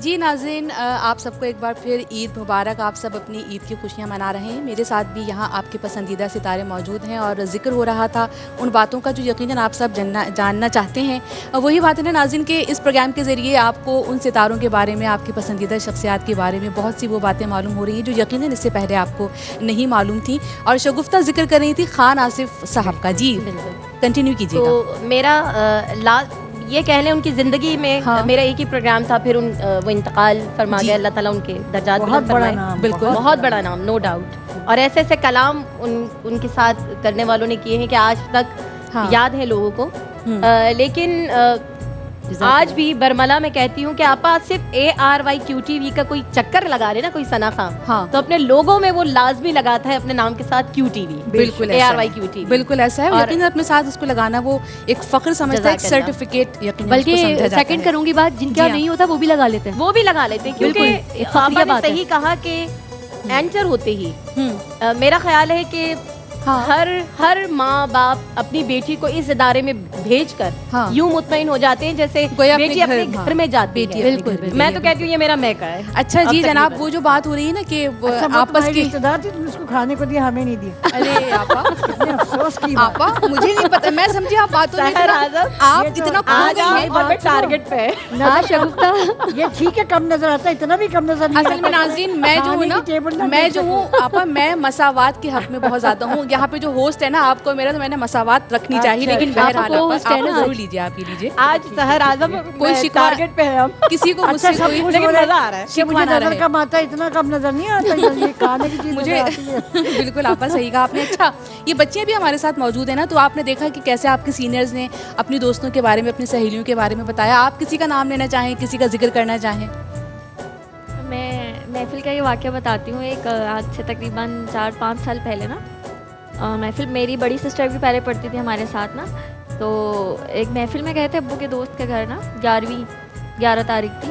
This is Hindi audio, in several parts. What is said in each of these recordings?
जी नाज़रीन, आप सबको एक बार फिर ईद मुबारक। आप सब अपनी ईद की खुशियाँ मना रहे हैं। मेरे साथ भी यहाँ आपके पसंदीदा सितारे मौजूद हैं और ज़िक्र हो रहा था उन बातों का जो यकीनन आप सब जानना चाहते हैं। वही बात है ना नाज़रीन के इस प्रोग्राम के ज़रिए आपको उन सितारों के बारे में, आपकी पसंदीदा शख्सियात के बारे में बहुत सी वो बातें मालूम हो रही हैं जो यकीनन इससे पहले आपको नहीं मालूम थी। और शगुफ्ता ज़िक्र कर रही थी खान आसिफ साहब का। जी कंटिन्यू कीजिएगा। तो मेरा ये कह लें उनकी ज़िंदगी में मेरा एक ही प्रोग्राम था, फिर वो इंतकाल फरमा गया। अल्लाह ताला उनके दर्जात बहुत बड़ा नाम, बिल्कुल बहुत बड़ा नाम, नो डाउट। और ऐसे ऐसे कलाम उनके साथ करने वालों ने किए हैं कि आज तक याद है लोगों को। लेकिन आज भी बरमला में कहती हूँ कि आपा सिर्फ ARYQTV का कोई चक्कर लगा रहे ना कोई सना खान, तो अपने लोगों में वो लाजमी लगाता है अपने नाम के साथ QTV। बिल्कुल ARYQTV बिल्कुल ऐसा है। यकीन अपने साथ उसको लगाना वो एक फख्र समझता है, एक सर्टिफिकेट। यकीन बल्कि सेकंड करूंगी बात, जिनके यहाँ नहीं होता वो भी लगा लेते हैं, वो भी लगा लेते हैं। क्योंकि आपा ने सही कहा कि एंटर होते ही मेरा ख्याल है कि हर माँ बाप अपनी बेटी को इस इदारे में भेजकर यूं मुतमईन हो जाते हैं जैसे बेटी अपने घर में जाती है। बिल्कुल मैं तो कहती हूँ ये मेरा महका है। अच्छा जी जनाब, वो जो बात हो रही है ना कि आपस की रिश्तेदार थी, तुम उसको खाने को दिया, हमें नहीं दिया। अरे आपा अफसोस की आपा मुझे नहीं पता, मैं समझी आप बातों में आप इतना टारगेट पे ये ठीक है, कम नजर आता है, इतना भी कम नजर नहीं। असल में नाज़रीन मैं जो हूँ ना, मैं जो हूँ आपा, मैं मसावात के हक में बहुत ज्यादा हूँ। यहाँ पे जो होस्ट है ना आपको मेरा, तो मैंने मसावात रखनी चाहिए। लेकिन बहरहाल आप जरूर लीजिए, आप ही लीजिए। आज सहर आजम कोई शिकायत टारगेट पे है हम, किसी को मुझसे कोई लेकिन मजा आ रहा है। मुझे नजर कम आता है, इतना कम नजर नहीं आता। ये खाने की चीज मुझे बिल्कुल आपा सही कहा आपने। अच्छा ये बच्चे भी हमारे साथ मौजूद है ना, तो आपने देखा कि कैसे आपके सीनियर्स ने अपनी दोस्तों के बारे में, अपनी सहेलियों के बारे में बताया। आप किसी का नाम लेना चाहें, किसी का जिक्र करना चाहें? मैं महफिल का ये वाक़या बताती हूँ। एक आज से तकरीबन 4-5 साल पहले ना, महफिल मेरी बड़ी सिस्टर भी पहले पढ़ती थी हमारे साथ ना, तो एक महफिल में गए थे अब्बू के दोस्त के घर ना, 11 तारीख थी।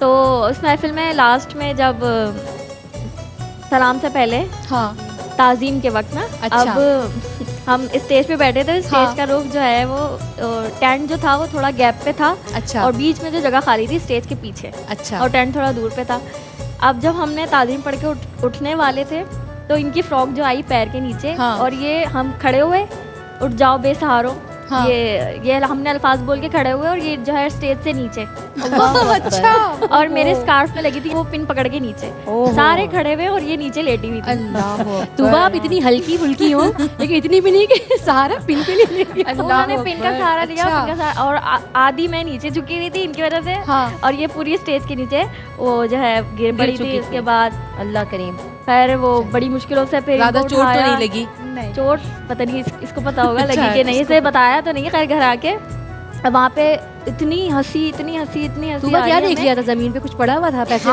तो उस महफिल में लास्ट में जब सलाम से पहले ताज़ीम के वक्त ना, अब हम स्टेज पे बैठे थे। स्टेज का रुख जो है वो टेंट जो था वो थोड़ा गैप पे था। अच्छा। और बीच में जो जगह खाली थी स्टेज के पीछे। अच्छा। और टेंट थोड़ा दूर पे था। अब जब हमने ताज़ीम पढ़ के उठने वाले थे तो इनकी फ्रॉक जो आई पैर के नीचे, और ये हम खड़े हुए, उठ जाओ बेसहारो, ये हमने अल्फाज बोल के खड़े हुए, और ये जो है स्टेज से नीचे अच्छा। और मेरे स्कार्फ में लगी थी वो पिन पकड़ के नीचे, सारे खड़े हुए और ये नीचे लेटी हुई थी। तुबा आप इतनी हल्की फुल्की हो, लेकिन इतनी भी नहीं कि सहारा पिन के लिए उन्होंने पिन का सहारा लिया। पिन का सहारा, और आधी मैं नीचे झुकी हुई थी इनकी वजह से, और ये पूरी स्टेज के नीचे वो जो है गिर पड़ी थी। उसके बाद अल्लाह करीम, फिर वो बड़ी मुश्किलों से फिर ज़्यादा चोट तो नहीं लगी? चोट पता नहीं इसको पता होगा लगी कि नहीं, इसे बताया तो नहीं। खैर घर आके वहाँ पे इतनी हंसी क्या देख लिया था? जमीन पे कुछ पड़ा हुआ था? पैसे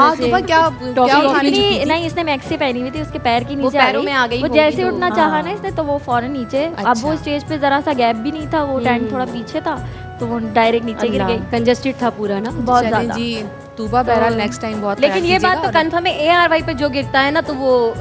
नहीं, इसने मैक्सी पहनी हुई थी, उसके पैर की नीचे पैरों में आ गई। वो जैसे उठना चाहा ना इसने, तो वो फौरन नीचे। अब वो स्टेज पे जरा सा गैप भी नहीं था, वो टेंट थोड़ा पीछे था, तो वो डायरेक्ट नीचे गिर गई। कंजस्टेड था पूरा ना, बहुत ज्यादा जी। तूबा बहरहाल नेक्स्ट टाइम बहुत, लेकिन ये बात तो कंफर्म है ARY पे जो गिरता है ना, तो वो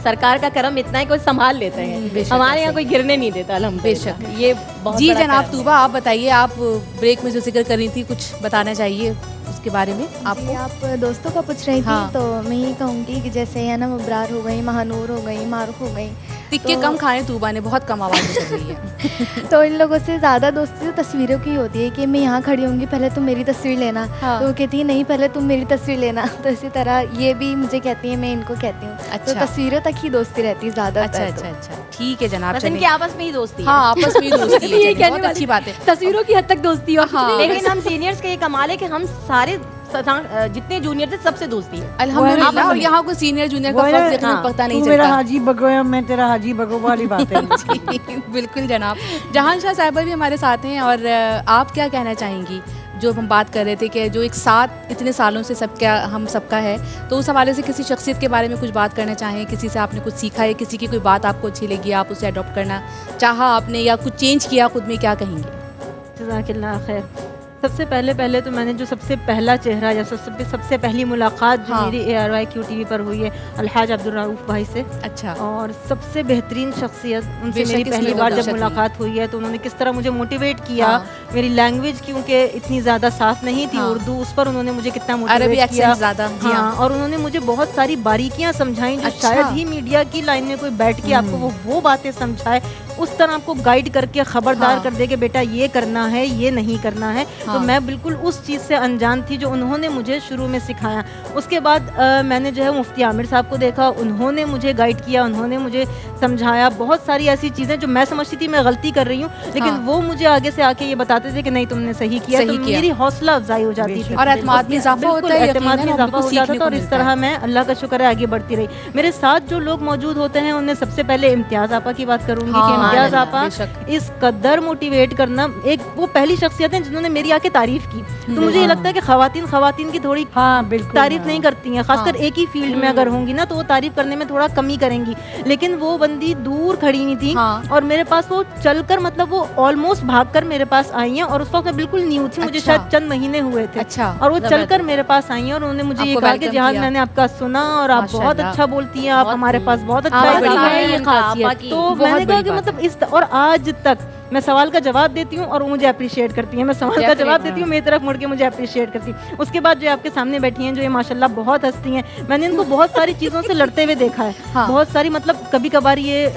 सरकार का करम इतना है, कोई संभाल लेते हैं। हमारे यहाँ कोई गिरने नहीं देता अल्हम्दुलिल्लाह। बेशक ये बहुत जी जनाब तूबा, आप बताइए, आप ब्रेक में जो जिक्र कर रही थी, कुछ बताना चाहिए उसके बारे में आपको? आप दोस्तों का पूछ रही थी, तो मैं ये कहूँगी कि जैसे है ना, मुबरार हो गई, महानूर हो गई, मारूफ हो गई, तिक्के कम खाए तूबा ने, बहुत कम आवाज़ में चल रही है। तो इन लोगों से ज़्यादा दोस्ती तो तस्वीरों की होती है कि मैं यहाँ खड़ी होंगी, पहले तुम मेरी तस्वीर लेना। तो वो कहती है नहीं, पहले तुम मेरी तस्वीर लेना। तो इसी तरह ये भी मुझे कहती है, मैं इनको कहती हूँ। तो तस्वीरों तक ही दोस्ती रहती है ज़्यादा। अच्छा ठीक है जनाब, इनके आपस में ही दोस्ती है। आपस में ही दोस्ती है, बहुत अच्छी बात है। तस्वीरों की हद तक दोस्ती हो। लेकिन हम सीनियर्स का ये कमाल है कि हम सारे जितने जूनियर थे सबसे दोस्ती है अल्हम्दुलिल्लाह। और यहाँ को सीनियर जूनियर का फर्क देखना पता नहीं चलता। मेरा हाजी बगो है, मैं तेरा हाजी बगो वाली बात है। बिल्कुल जनाब। जहान शाह साहिबा भी हमारे साथ हैं, और आप क्या कहना चाहेंगी? जो हम बात कर रहे थे कि जो एक साथ इतने सालों से हम सबका है, तो उस हवाले से किसी शख्सियत के बारे में कुछ बात करना चाहें, किसी से आपने कुछ सीखा है, किसी की कोई बात आपको अच्छी लगी, आप उसे अडॉप्ट करना चाहा आपने, या कुछ चेंज किया खुद में, क्या कहेंगे? जज़ाकिल्लाह खैर। सबसे पहले तो मैंने जो सबसे पहला चेहरा या सबसे पहली मुलाकात जो हाँ। मेरी ARYQ TV पर हुई है अलहाज अब्दुल रऊफ भाई से। अच्छा। और सबसे बेहतरीन शख्सियत उनसे बेशक मेरी इसमें पहली तो बार जब बेशक मुलाकात हुई है तो उन्होंने किस तरह मुझे मोटिवेट किया। हाँ। मेरी लैंग्वेज क्योंकि इतनी ज़्यादा साफ नहीं थी हाँ। उर्दू, उस पर उन्होंने मुझे कितना अरबी मोटिवेट किया। एक्सेंट ज़्यादा। जी हाँ, और उन्होंने मुझे बहुत सारी बारीकियां समझाई जो अच्छा। शायद ही मीडिया की लाइन में कोई बैठ के आपको वो बातें समझाए, उस तरह आपको गाइड करके खबरदार हाँ। कर दे कि बेटा ये करना है, ये नहीं करना है। हाँ। तो मैं बिल्कुल उस चीज़ से अनजान थी जो उन्होंने मुझे शुरू में सिखाया। उसके बाद मैंने जो है मुफ्ती आमिर साहब को देखा, उन्होंने मुझे गाइड किया, उन्होंने मुझे समझाया बहुत सारी ऐसी चीज़ें जो मैं समझती थी मैं गलती कर रही हूँ, लेकिन हाँ। वो मुझे आगे से आके ये बताते थे कि नहीं तुमने सही किया, सही तो किया। मेरी हौसला अफजाई हो जाती थी और एतमाद में इजाफा बिल्कुल, होता है, एतमाद में यकीनन, और इजाफा बिल्कुल हो जाता सीखने था। और को इस मिलता तरह है। मैं अल्लाह का शुक्र है आगे बढ़ती रही। मेरे साथ जो लोग मौजूद होते हैं उनमें सबसे पहले इम्तियाज़ आपा की बात करूंगी हाँ, कि इम्तियाज़ हाँ, आपा बेशक। इस कदर मोटिवेट करना, एक वो पहली शख्सियत है जिन्होंने मेरी आके तारीफ की। तो मुझे ये लगता है कि खवातीन की थोड़ी हाँ बिल्कुल तारीफ नहीं करती हैं, खासकर हाँ। एक ही फील्ड में अगर होंगी ना तो वो तारीफ करने में थोड़ा कमी करेंगी, लेकिन वो बंदी दूर खड़ी नहीं थी। हाँ। और मेरे पास वो चलकर, मतलब वो ऑलमोस्ट भागकर मेरे पास आई हैं, और उस वक्त मैं बिल्कुल न्यू थी, मुझे अच्छा। शायद चंद महीने हुए थे। अच्छा। और वो चलकर मेरे पास आई हैं और उन्होंने मुझे ये आपको कहा कि welcome जहाज किया। मैंने आपका सुना और आप बहुत माशाल्लाह। अच्छा बोलती हैं, आप बहुत हमारे पास बहुत अच्छा आवाज़ है। का है ये उनका खासियत। आपा की। तो बहुत मैंने कहा बड़ी कि बात मतलब इस और आज तक मैं सवाल का जवाब देती हूँ और वो मुझे अप्रिशिएट करती हैं, मैं सवाल का जवाब देती हूँ मेरी तरफ मुड़ के मुझे अप्रिशिएट करती हैं। उसके बाद जो आपके सामने बैठी हैं जो ये माशाल्लाह बहुत हंसती हैं, मैंने इनको बहुत सारी चीज़ों से लड़ते हुए देखा है। हाँ। बहुत सारी, मतलब कभी कभार ये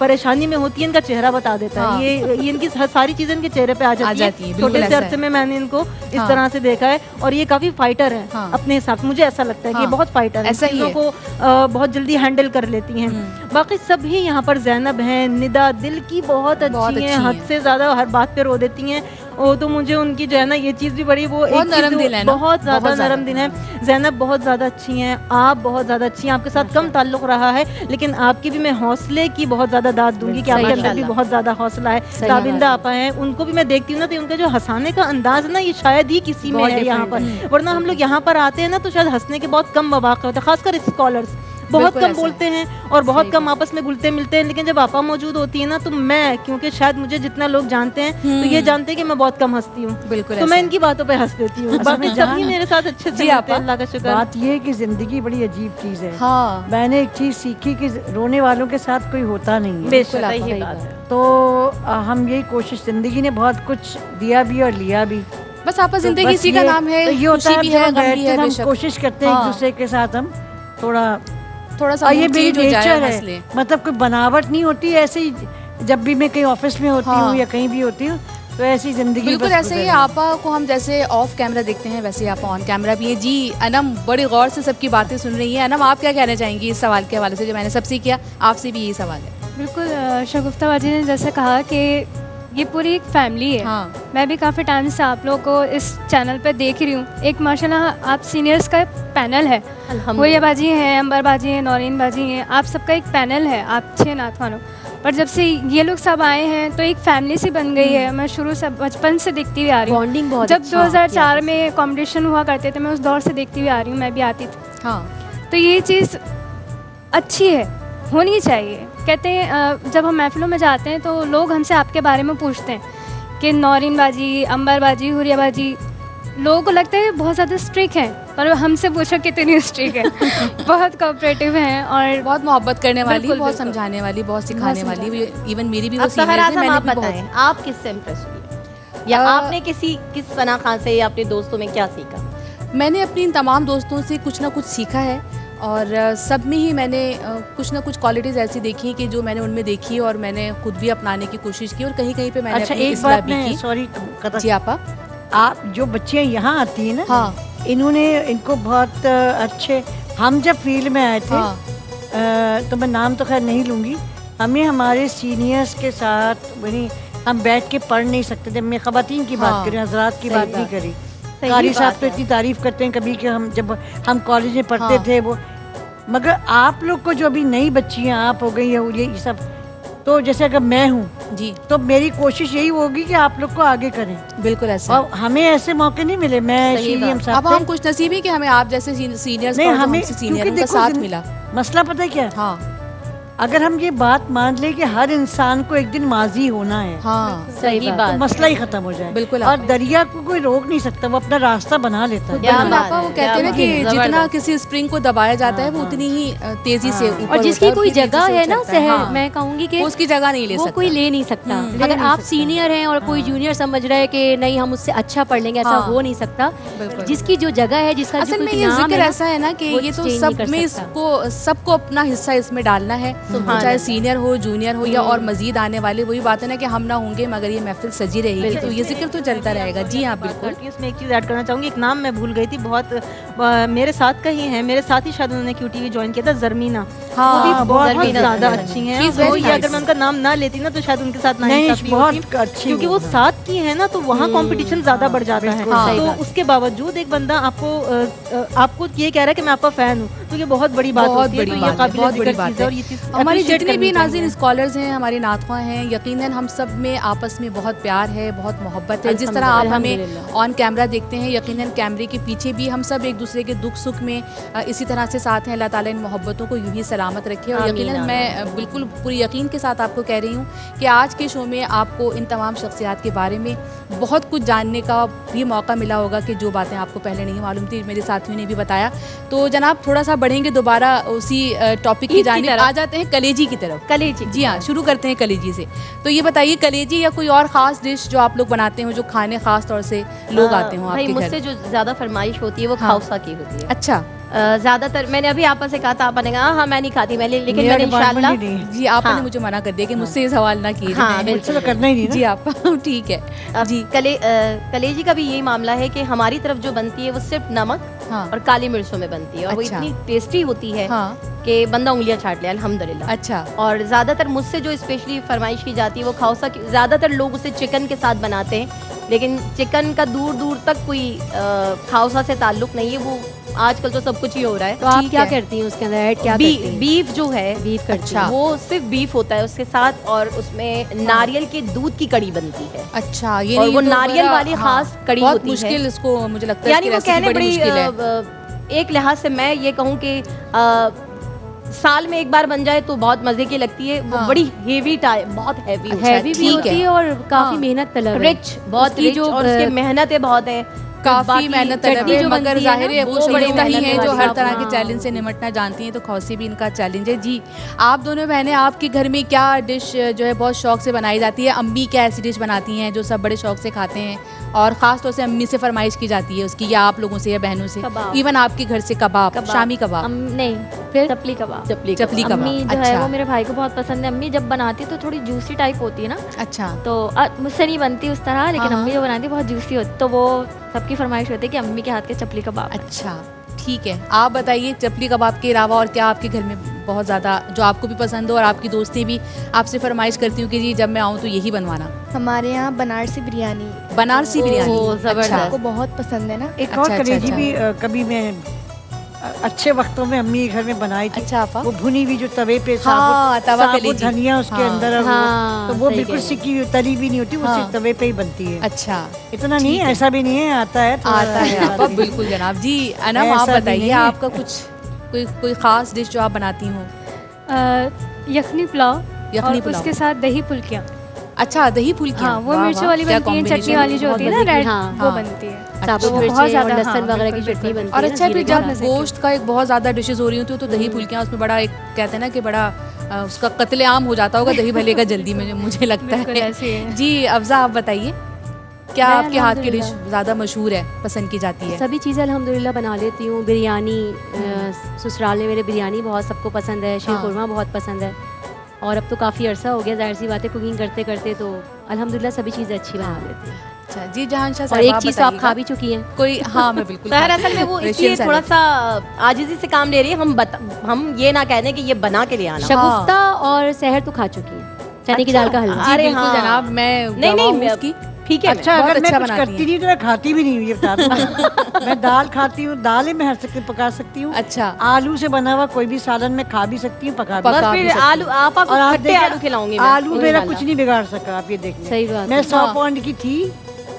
परेशानी में होती है, इनका चेहरा बता देता हाँ। है, ये इनकी सारी चीज़ें इनके चेहरे पे आ जाती है, है। बिल्कुल छोटे से ऐसा अरसे है। में मैंने इनको इस हाँ। तरह से देखा है और ये काफ़ी फाइटर हैं हाँ। अपने हिसाब से, मुझे ऐसा लगता है कि ये हाँ। बहुत फाइटर हैं, ऐसा ही चीज़ों है। को बहुत जल्दी हैंडल कर लेती हैं। बाकी सभी यहाँ पर ज़ैनब हैं, निदा दिल की बहुत अच्छी हैं, हद से ज़्यादा हर बात पे रो देती हैं। वो तो मुझे उनकी जो है ना ये चीज़ भी बड़ी, वो बहुत एक चीज़ नरम जो दिल है ना, बहुत ज़्यादा बहुत ज़्यादा। नरम दिल है। ज़ैनब बहुत ज़्यादा अच्छी हैं, आप बहुत ज़्यादा अच्छी हैं, आपके साथ कम ताल्लुक़ रहा है, लेकिन आपकी भी मैं हौसले की बहुत ज़्यादा दाद दूंगी कि आपके अंदर भी बहुत ज़्यादा हौसला है। ताबिंदा आपा हैं, उनको भी मैं देखती हूँ ना तो उनका जो हंसाने का अंदाज है ना, ये शायद ही किसी में है यहाँ पर, वरना हम लोग यहाँ पर आते हैं ना तो शायद हंसने के बहुत कम मौके होते हैं, खासकर स्कॉलर्स बहुत बिल्कुल कम ऐसा बोलते हैं और बहुत कम आपस में घुलते मिलते हैं, लेकिन जब आपा मौजूद होती है ना तो मैं, क्योंकि शायद मुझे जितना लोग जानते हैं तो ये जानते हैं कि मैं बहुत कम हंसती हूँ, बिल्कुल तो ऐसा मैं है। इनकी बातों पे हंस देती हूँ। बाकी सभी मेरे साथ अच्छे से जी, मिलते आपा। हैं, अल्लाह का शुक्र। बात ये है कि जिंदगी बड़ी अजीब चीज़ है। हाँ, मैंने एक चीज़ सीखी कि रोने वालों के साथ कोई होता नहीं है। बेशक आपा, सही सही बात है। तो हम यही कोशिश, जिंदगी ने बहुत कुछ दिया भी और लिया भी। बस आपा तो जिंदगी बस इसी का नाम है, तो ये होता खुशी है भी जब है, हम गम भी बैठते है, हैं, हम बेशक। कोशिश करते हैं हाँ। एक दूसरे के साथ हम थोड़ा सा और ये मूड मेरी चेंज हो जाए, नेचर हंस ले। है, मतलब कोई बनावट नहीं होती ऐसे ही। जब भी मैं कहीं ऑफिस में होती हाँ। हूँ या कहीं भी होती हूँ तो ऐसी जिंदगी बिल्कुल बस ऐसे ही गुजर रही है। आपा को हम जैसे ऑफ कैमरा देखते हैं वैसे ही आपा ऑन कैमरा भी है। जी अनम बड़ी गौर से सबकी बातें सुन रही है। अनम, आप क्या कहना चाहेंगी इस सवाल के हवाले से जो मैंने सबसे किया, आपसे भी यही सवाल है। बिल्कुल, शगुफ्ता बाजी ने जैसे कहा कि ये पूरी एक फैमिली है। हाँ। मैं भी काफ़ी टाइम से आप लोगों को इस चैनल पे देख रही हूँ। एक माशाल्लाह आप सीनियर्स का पैनल है, हुरिया बाजी हैं, अंबर बाजी हैं, नौरीन बाजी हैं, आप सबका एक पैनल है, आप 6 नातवानों। पर जब से ये लोग सब आए हैं तो एक फैमिली सी बन गई है। मैं शुरू से बचपन से देखती हुई आ रही हूँ। बॉन्डिंग बहुत जब अच्छी है 2004 में कंपटीशन हुआ करते थे, मैं उस दौर से देखती हुई आ रही हूँ, मैं भी आती थी। हाँ, तो ये चीज़ अच्छी है, होनी चाहिए। कहते हैं जब हम महफिलों में जाते हैं तो लोग हमसे आपके बारे में पूछते हैं कि नौरीन बाजी, अंबर बाजी, हुरिया बाजी। लोगों को लगता है बहुत ज़्यादा स्ट्रिक हैं, पर हमसे पूछो कितनी स्ट्रिक है। बहुत कोऑपरेटिव हैं और बहुत मोहब्बत करने वाली, बिल्कुल, बहुत बिल्कुल। समझाने वाली, बहुत सिखाने बहुत वाली। इवन मेरी भी वो अब सीनियर सहर है, आज़म मैंने आप भी बताएं, बहुत। आप किससे इम्प्रेस हुई या आपने किस फना खान से या अपने दोस्तों में क्या सीखा? मैंने अपनी इन तमाम दोस्तों से कुछ ना कुछ सीखा है और सब में ही मैंने कुछ ना कुछ क्वालिटीज़ ऐसी देखी कि जो मैंने उनमें देखी और मैंने खुद भी अपनाने की कोशिश की और कहीं कहीं पे मैंने अच्छा अपनी एक इस्लाह बात भी मैं की। सॉरी जी आपा। आप जो बच्चियाँ यहाँ आती हैं ना, हाँ, इन्होंने इनको बहुत अच्छे, हम जब फील्ड में आए थे हाँ, तो मैं नाम तो खैर नहीं लूँगी, हमें हमारे सीनियर्स के साथ वही हम बैठ के पढ़ नहीं सकते थे। मैं ख़वातीन की हाँ, बात करी, हजरात की सही बात नहीं बात। करी। सही कारी बात साहब तो है। इतनी तारीफ़ करते हैं कभी कि हम जब हम कॉलेज में पढ़ते हाँ। थे वो, मगर आप लोग को जो अभी नई बच्चियाँ आप हो गई है ये सब, तो जैसे अगर मैं हूँ जी तो मेरी कोशिश यही होगी कि आप लोग को आगे करें, बिल्कुल ऐसा। और हमें ऐसे मौके नहीं मिले। मैं शीरी हम अब साहब हम कुछ नसीबी कि हमें आप जैसे सीनियर्स नहीं, हमें सीनियर क्योंकि उनका देखो साथ मिला। मसला पता है क्या है? हाँ, अगर हम ये बात मान ले कि हर इंसान को एक दिन माजी होना है, हाँ सही तो बात। मसला ही खत्म हो जाए। बिल्कुल और दरिया को कोई रोक नहीं सकता, वो अपना रास्ता बना लेता है। क्या बिल्कुल बात आपा, है, वो कहते क्या हैं ना बात कि है। जितना जबरदस्त। किसी स्प्रिंग को दबाया जाता है वो उतनी ही तेजी से ऊपर और जिसकी होता कोई उतनी तेजी जगह से है ना उछलता है। शहर, हाँ, मैं कहूँगी कि वो उसकी जगह नहीं ले वो सकता। कोई ले नहीं सकता। ले अगर नहीं आप सकता। सीनियर हैं और कोई जूनियर समझ रहा है कि नहीं हम उससे अच्छा पढ़ लेंगे, ऐसा हाँ। हो नहीं सकता। बिल्कुल। जिसकी जो जगह है, जिसका जो असल में कोई ये नाम जिक्र है ना, ऐसा है ना कि वो ये तो change सब नहीं कर में सकता। सबको अपना हिस्सा इसमें डालना है, सुभान चाहे अल्लाह। सीनियर हो, जूनियर हो या और मजीद आने वाले। वही बात है ना कि हम ना होंगे मगर ये महफिल सजी रहेगी, तो ये जिक्र तो चलता रहेगा। जी हाँ बिल्कुल। इसमें एक चीज़ ऐड करना चाहूँगी, एक नाम मैं भूल गई थी, बहुत मेरे साथ का ही है, मेरे साथ ही शायद उन्होंने QTV ज्वाइन किया था, जर्मीना। हाँ, वो भी बहुत जर्मीना, ज़्यादा जर्मीना। अच्छी She हैं। is तो very ये nice. अगर मैं उनका नाम ना लेती ना तो शायद उनके साथ नहीं, नाइंसाफी बहुत होती, अच्छी क्योंकि वो वो साथ की है ना, तो वहाँ कंपटीशन ज़्यादा बढ़ जाता है। बिल्कुल सही तो बात। उसके बावजूद एक बंदा आपको ये कह रहा है कि मैं आपका फैन हूँ, तो ये बहुत बड़ी बात बहुत होती है। बड़ी तो ये बात है, काबिल बहुत बड़ी ज़िक्र बात चीज़ है और है। ये चीज़ हमारी appreciate जितने करनी भी नाज़रीन चाहिए। स्कॉलर्स हैं, हमारे नातख़्वाह हैं, यकीनन हम सब में आपस में बहुत प्यार है, बहुत मोहब्बत है। जिस तरह आप हमें अल्हम्दुलिल्लाह। ऑन कैमरा देखते हैं, यकीनन कैमरे के पीछे भी हम सब एक दूसरे के दुख सुख में इसी तरह से साथ हैं। अल्लाह ताला इन मोहब्बतों को यूं ही सलामत रखे। और आमीन, यकीनन मैं बिल्कुल पूरी यकीन के साथ आपको कह रही हूँ कि आज के शो में आपको इन तमाम शख्सियात के बारे में बहुत कुछ जानने का भी मौका मिला होगा कि जो बातें आपको पहले नहीं मालूम थी, मेरे साथियों ने भी बताया। तो जनाब थोड़ा सा बढ़ेंगे दोबारा उसी टॉपिक की ईद की जानिब, तरफ। आ जाते हैं कलेजी की तरफ। कलेजी। जी हाँ, शुरू करते हैं कलेजी से। तो ये बताइए, कलेजी या कोई और ख़ास डिश जो आप लोग बनाते हो, जो खाने ख़ास तौर से लोग आते हो भाई आपके घर? मुझसे जो ज्यादा फरमाइश होती है वो हाँ। खाउसा की होती है। अच्छा ज्यादातर मैंने अभी आपा से कहा था, आपा ने कहा हाँ मैं नहीं खाती, लेकिन मेरा मैंने डिपार्टमेंट इंशाल्लाह ही नहीं है। जी, आपने हाँ। मुझे मना कर दिया कि मुझसे ये सवाल ना किए हाँ, जाएं। बिल्कुल। तो करना ही नहीं ना। जी आप ठीक है अब जी। कलेजी का भी यही मामला है कि हमारी तरफ जो बनती है वो सिर्फ नमक हाँ और काली मिर्चों में बनती है, और वो अच्छा। इतनी टेस्टी होती है हाँ कि बंदा उंगलियां चाट ले अल्हम्दुलिल्लाह। अच्छा और ज़्यादातर मुझसे जो स्पेशली फरमाइश की जाती है वो खाउसा की, ज़्यादातर लोग उसे चिकन के साथ बनाते हैं, लेकिन चिकन का दूर दूर तक कोई खाउसा से ताल्लुक नहीं है। वो आजकल तो सब कुछ ही हो रहा है। तो आप ठीक क्या है। करती हैं उसके अंदर ऐड क्या करती हैं? बीफ जो है, बीफ करती अच्छा। हैं। वो सिर्फ बीफ होता है उसके साथ, और उसमें नारियल के दूध की कड़ी बनती है। अच्छा, ये और नहीं वो तो नारियल बड़ा- वाली खास कड़ी बहुत होती है। मुश्किल इसको मुझे लगता है, यानी इसकी वो रेसिपी कहने बड़ी बड़ी मुश्किल है। एक लिहाज से मैं ये कहूँ कि साल में एक बार बन जाए तो बहुत मजे की लगती है। वो हाँ। बड़ी हेवी बहुत हैवी हैवी भी ठीक होती है। है और काफी हाँ। मेहनत तलब है। रिच, बहुत उसकी रिच, जो, और उसके मेहनतें बहुत है। काफी बाकी मेहनत चटनी तलब है, जो मगर बनती है जाहिर ना, है वो वो बड़ी शरीफा ही मेहनत है जो वाली हर बात तरह है। के चैलेंज से निमटना जानती हैं, तो खौसी भी इनका चैलेंज है। जी, आप दोनों बहनें, आपके घर में क्या डिश जो है बहुत शौक से बनाई जाती है? अम्मी क्या ऐसी डिश बनाती हैं जो सब बड़े शौक से खाते हैं और ख़ास तौर से अम्मी से फरमाइश की जाती है उसकी, या आप लोगों से या बहनों से? कबाब। इवन आपके घर से कबाब, शामी कबाब, नहीं, फिर चपली कबाब। चपली चपली कबाब। अम्मी जो है अच्छा वो मेरे भाई को बहुत पसंद है। अम्मी जब बनाती है तो थोड़ी जूसी टाइप होती है ना, अच्छा तो मुझसे नहीं बनती उस तरह, लेकिन हाँ। अम्मी जो बनाती है बहुत जूसी होती, तो वो सबकी फरमाइश होती है कि अम्मी के हाथ के चपली कबाब। अच्छा ठीक है। आप बताइए, चपली कबाब के अलावा और क्या आपके घर में बहुत ज़्यादा जो आपको भी पसंद हो और आपकी दोस्तें भी आपसे फरमाइश करती हूँ कि जी जब मैं आऊँ तो यही बनवाना? हमारे यहाँ बनारसी बिरयानी बनारसी बिरयानी। ओह, जबरदस्त। अच्छा। को बहुत पसंद है ना। एक अच्छा, और अच्छा, कलेजी अच्छा। भी कभी मैं अच्छे वक्तों में अम्मी के घर में बनाई थी। अच्छा आपा, वो भुनी हुई जो तवे पे हाँ, तवा साबुत कलेजी। धनिया उसके हाँ, अंदर और हाँ, तो वो सही बिल्कुल कह रही सिकी हुई तली भी नहीं होती, वो हाँ। सिर्फ तवे पे ही बनती है। अच्छा इतना नहीं है, ऐसा भी नहीं है, आता है थोड़ा आता है आपा, बिल्कुल जनाब। जी अनम, आप ऐसा भी बताइए नहीं है। आपका कुछ कोई ख़ास डिश जो आप बनाती हो? यखनी पुलाव, यखनी और पुलाव। उसके साथ दही फुल्कियाँ। अच्छा, दही फुल्कियाँ। हाँ, वो वाह, मिर्चों वाह, वाली क्या बनती है, चटनी combination वाली जो बहुत होती है ना मजे की, रेड, हाँ, वो हाँ। बनती है। साबुत तो वो मिर्ची बहुत और ज़्यादा, लहसुन हाँ, वगैरह की बिल्कुल, चटनी बिल्कुल। बनती और है ना, अच्छा, जीरे फिर के जब साथ। गोश्त का एक बहुत ज़्यादा डिशेज हो रही होती है तो दही फुल्कियाँ उसमें बड़ा एक कहते हैं ना कि बड़ा उसका कत्लेआम हो जाता होगा दही भले का जल्दी में, मुझे लगता बिल्कुल है। ऐसे ही है। जी अफ़ज़ा, आप बताइए क्या मैं आपके हाथ की डिश अल्हम्दुलिल्लाह ज़्यादा मशहूर है, पसंद की जाती है? सभी चीज़ें अल्हम्दुलिल्लाह बना लेती हूँ। बिरयानी, ससुराल में मेरे बिरयानी बहुत सबको पसंद है, शीर हाँ। खुरमा बहुत पसंद है, और अब तो काफ़ी अरसा हो गया, जाहिर सी बात है, कुकिंग करते करते तो अल्हम्दुलिल्लाह सभी चीज़ें अच्छी बना लेती हूँ। अच्छा जी, जहांशाह और साहब, एक आप चीज़ तो आप बताइएगा। खा भी चुकी हैं। कोई, हाँ मैं बिल्कुल सर खाती असल में हूँ। वो Russian इसलिए थोड़ा salad। सा आजिज़ी से काम ले रही है। हम ये ना कह दें कि ये बना के ले आना। शगुफ्ता और सहर तो खा चुकी हैं, चने की दाल का हलवा। जी अरे बिल्कुल हाँ। जनाब, मैं नहीं, गवाह हूँ मैं- उसकी। ठीक है। अच्छा, बहुत अगर मैं अच्छा कुछ बनाती करती नहीं तो मैं खाती भी नहीं हूँ, ये बता दूँ। मैं दाल खाती हूँ, दालें मैं हर सकती पका सकती हूँ। अच्छा, आलू से बना हुआ कोई भी सालन मैं खा भी सकती हूँ, पका भी पका बस भी फिर सकती आलू आप और आप खट्टे देखिए, आलू खिलाऊंगी मैं। आलू मेरा इंशाल्लाह। कुछ नहीं बिगाड़ सका, आप ये देख लें। सही बात मैं है। 100 पॉइंट की थी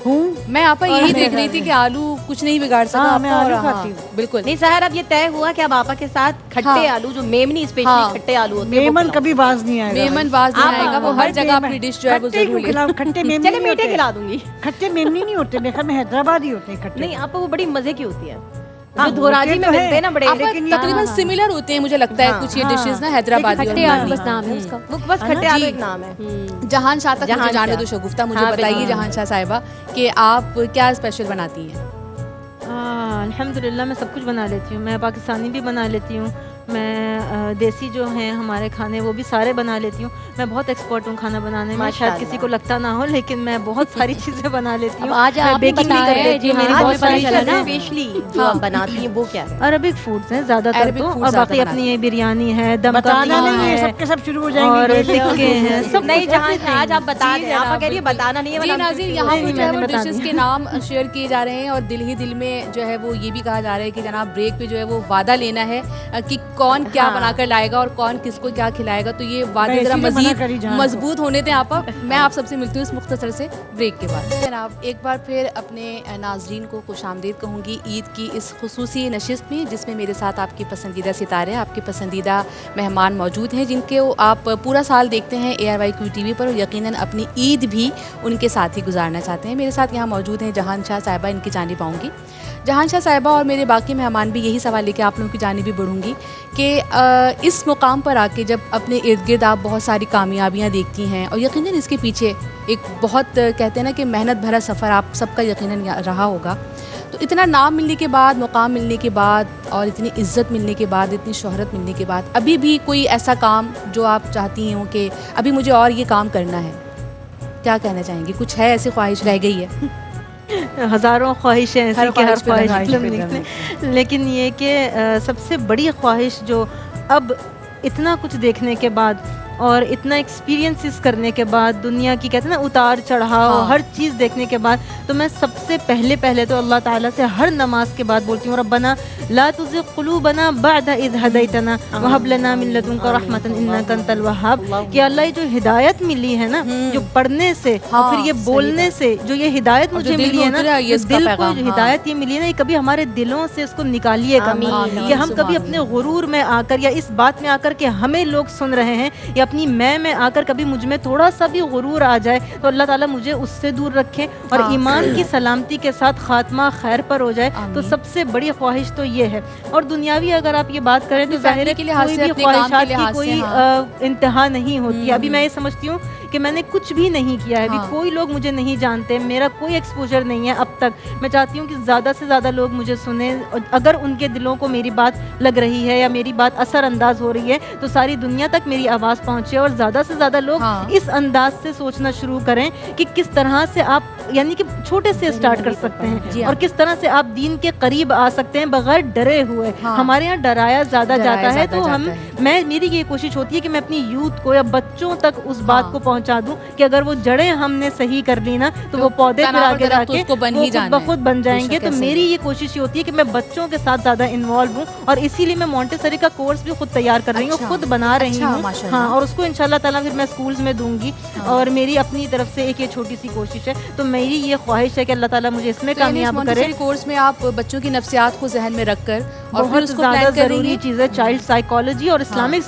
हूँ। मैं आपा और यही मैं देख रही थी कि आलू कुछ नहीं बिगाड़ सका हाँ, मैं आपका। आलू और खाती हाँ, हूँ। बिल्कुल नहीं सहर, अब ये तय हुआ कि अब आपा के साथ खट्टे हाँ। आलू, जो मेमनी स्पेशली हाँ। खट्टे आलू होते हैं, वो मेमन खिलाओ। कभी बाज नहीं आएगा। मेमन बाज नहीं आप- आएगा, वो हर जगह अपनी डिश जो है वो खट्टे जरूर क्यों खिलाओ? खट्टे मेमनी चले नहीं मीठे होते। खिला दूंगी। खट्टे मेमनी नहीं होते, मेरे ख्याल में हैदराबादी होते हैं खट्टे। नहीं आपा, वो बड़ी मजे की होती है, हाँ, जो धोराजी होते में तो मिलते हैं ना बड़े, आपका लेकिन ये- तकरीबन सिमिलर होते हैं मुझे लगता है हाँ, कुछ ये हाँ। डिशेस ना, हैदराबादी और खट्टे आलू मेमनी। बस नाम है उसका। वो बस खट्टे आलू एक नाम है। जहान शाह तक मुझे जहान जाने शाह। दो शगुफ्ता, मुझे हाँ, बताइए बिल्कुल। जहान शाह साहिबा कि आप क्या स्पेशल बनाती हैं? अल्हम्दुलिल्लाह मैं सब कुछ बना लेती हूँ। मैं पाकिस्तानी भी बना लेती हूँ, मैं देसी जो हैं हमारे खाने वो भी सारे बना लेती हूँ। मैं बहुत एक्सपर्ट हूँ खाना बनाने में, शायद किसी को लगता ना हो, लेकिन मैं बहुत सारी चीज़ें बना लेती अब हूँ। आज मैं आप बेकिंग भी बताया कर है लेती जी, हूँ। हाँ, मेरी आज बहुत सारी पता चला चीज़ें ना। स्पेशली जो आप बनाती हैं वो क्या है? अरबिक फूड्स हैं ज़्यादातर अरबिक तो, फूड और ज़्यादा बाकी अपनी ये बिरयानी है, दम बताना कबाब नहीं है, है, सबके सब शुरू हो और जाएंगे। ये ले आओ, टिक्के वो ले हैं, आओ। सब नहीं कुछ जहाँ everything। आज आप बता जी दें, आप जनाब, कह रही है बिल्कुल। बताना नहीं है, जी वरना नाज़रीन, हम यहाँ नहीं, पर जो है मैंने वो बता डिशेस दिया। के नाम शेयर किए जा रहे हैं और दिल ही दिल में जो है वो ये भी कहा जा रहा है कि जनाब ब्रेक पे जो है वो वादा लेना है कि कौन क्या हाँ। बनाकर लाएगा और कौन किसको क्या खिलाएगा। तो ये वादे मैं जरा इसीलिए मना करी मजीद जहाँ मजबूत होने दें आप। मैं आप सबसे मिलती हूँ इस मुख्तसर से ब्रेक के बाद। जनाब एक बार फिर अपने नाजरीन को खुशामदीद कहूँगी ईद की इस खुसूसी नशिस्त में, जिसमें मेरे साथ आपके पसंदीदा सितारे, आपके पसंदीदा मेहमान मौजूद हैं, जिनके आप पूरा साल देखते हैं ARYQ TV पर, और यकीनन अपनी ईद भी उनके साथ ही गुजारना चाहते हैं। मेरे साथ यहाँ मौजूद हैं जहान शाह साहिबा, इनकी जानिब आऊँगी। जहान शाह साहिबा और मेरे बाकी मेहमान भी यही सवाल लेके आप लोगों की जानिब भी बढ़ूँगी कि इस मुकाम पर आके जब अपने इर्द गिर्द आप बहुत सारी कामयाबियाँ देखती हैं और यकीनन इसके पीछे एक बहुत कहते हैं ना कि मेहनत भरा सफ़र आप सबका यकीनन रहा होगा, तो इतना नाम मिलने के बाद, मुकाम मिलने के बाद और इतनी इज़्ज़त मिलने के बाद, इतनी शोहरत मिलने के बाद, अभी भी कोई ऐसा काम जो आप चाहती हो कि अभी मुझे और ये काम करना है, क्या कहना चाहेंगी? कुछ है ऐसी ख्वाहिश रह गई है? हज़ारों ख्वाहिशें ऐसी कि हर ख्वाहिश ख्वाहिश पे मतलब दम निकले, लेकिन ये कि सबसे बड़ी ख्वाहिश जो अब इतना कुछ देखने के बाद और इतना एक्सपीरियंसेस करने के बाद, दुनिया की कहते हैं ना उतार चढ़ाव, हाँ। हर चीज़ देखने के बाद, तो मैं सबसे पहले तो अल्लाह ताला से हर नमाज के बाद बोलती हूँ, रब्बना ला तुज़िग़ क़ुलूबना बअद इज़ हदैतना व हब लना मिन लदुनका रहमतन इन्नका अंतल वहाब, कि अल्लाह ये जो हिदायत मिली है ना, जो पढ़ने से हाँ, और फिर ये सही बोलने से जो ये हिदायत और जो मुझे दिल मिली में है ना, उतरा है, ये जो इसका दिल को पैगाम, जो हाँ। हिदायत ये मिली है ना, ये कभी हमारे दिलों से इसको निकालिएगा आमीन, मत, कि हम आमीन, कभी अपने गुरूर में आकर या इस बात में आकर के हमें लोग सुन रहे हैं, या अपनी मैं में आकर कभी मुझ में थोड़ा सा भी गुरूर आ जाए, तो अल्लाह ताला मुझे उससे दूर रखे और हाँ, ईमान की सलामती के साथ खात्मा खैर पर हो जाए। तो आमीन। सबसे बड़ी ख्वाहिश तो ये है। और दुनियावी अगर आप ये बात करें तो अपनी जाहिर फैमिली है के लिहाज कोई से, भी अपने काम के ख्वाहिशात की लिहाज से, कोई हाँ। इंतहा नहीं होती है। अभी मैं ये समझती हूँ कि मैंने कुछ भी नहीं किया है, अभी हाँ। कोई लोग मुझे नहीं जानते, मेरा कोई एक्सपोजर नहीं है अब तक। मैं चाहती हूँ कि ज़्यादा से ज़्यादा लोग मुझे सुने, और अगर उनके दिलों को मेरी बात लग रही है या मेरी बात असरअंदाज हो रही है तो सारी दुनिया तक मेरी आवाज़ पहुँचे और ज़्यादा से ज़्यादा लोग हाँ। इस अंदाज से सोचना शुरू करें कि किस तरह से आप यानी कि छोटे से स्टार्ट कर सकते जी हैं हाँ। और किस तरह से आप दीन के करीब आ सकते हैं बगैर डरे हुए। हाँ। हमारे यहाँ डराया ज़्यादा डराया जाता है, ज़्यादा तो हम जाता है। मेरी ये कोशिश होती है कि मैं अपनी यूथ को या बच्चों तक उस बात हाँ। को पहुंचा दूं कि अगर वो जड़ें हमने सही कर ली ना तो वो पौधे फिर तना और आगे दरख्त जाके उसको बन वो ही खुद जाना ब खुद है। बन जाएंगे। बेशक तो ऐसे मेरी ही। ये कोशिश ये होती है कि मैं बच्चों के साथ ज़्यादा इन्वॉल्व हूँ और इसीलिए मैं मॉन्टेसरी का कोर्स भी खुद तैयार कर रही हूँ, अच्छा। खुद बना रही अच्छा, हूँ। माशाल्लाह। हाँ, और उसको इंशाल्लाह ताला फिर मैं स्कूल्स में दूंगी। हाँ। और मेरी अपनी तरफ से एक ये छोटी सी कोशिश है, तो मेरी ये ख्वाहिश है कि अल्लाह ताला मुझे इसमें तो यानी इस कामयाब करे। मॉन्टेसरी कोर्स में आप बच्चों की नफ्सियात को जहन में रखकर और फिर बहुत उसको ज़्यादा प्लान कर रही ज़रूरी हैं। चीज़ है। चाइल्ड साइकोलॉजी और इस्लामिक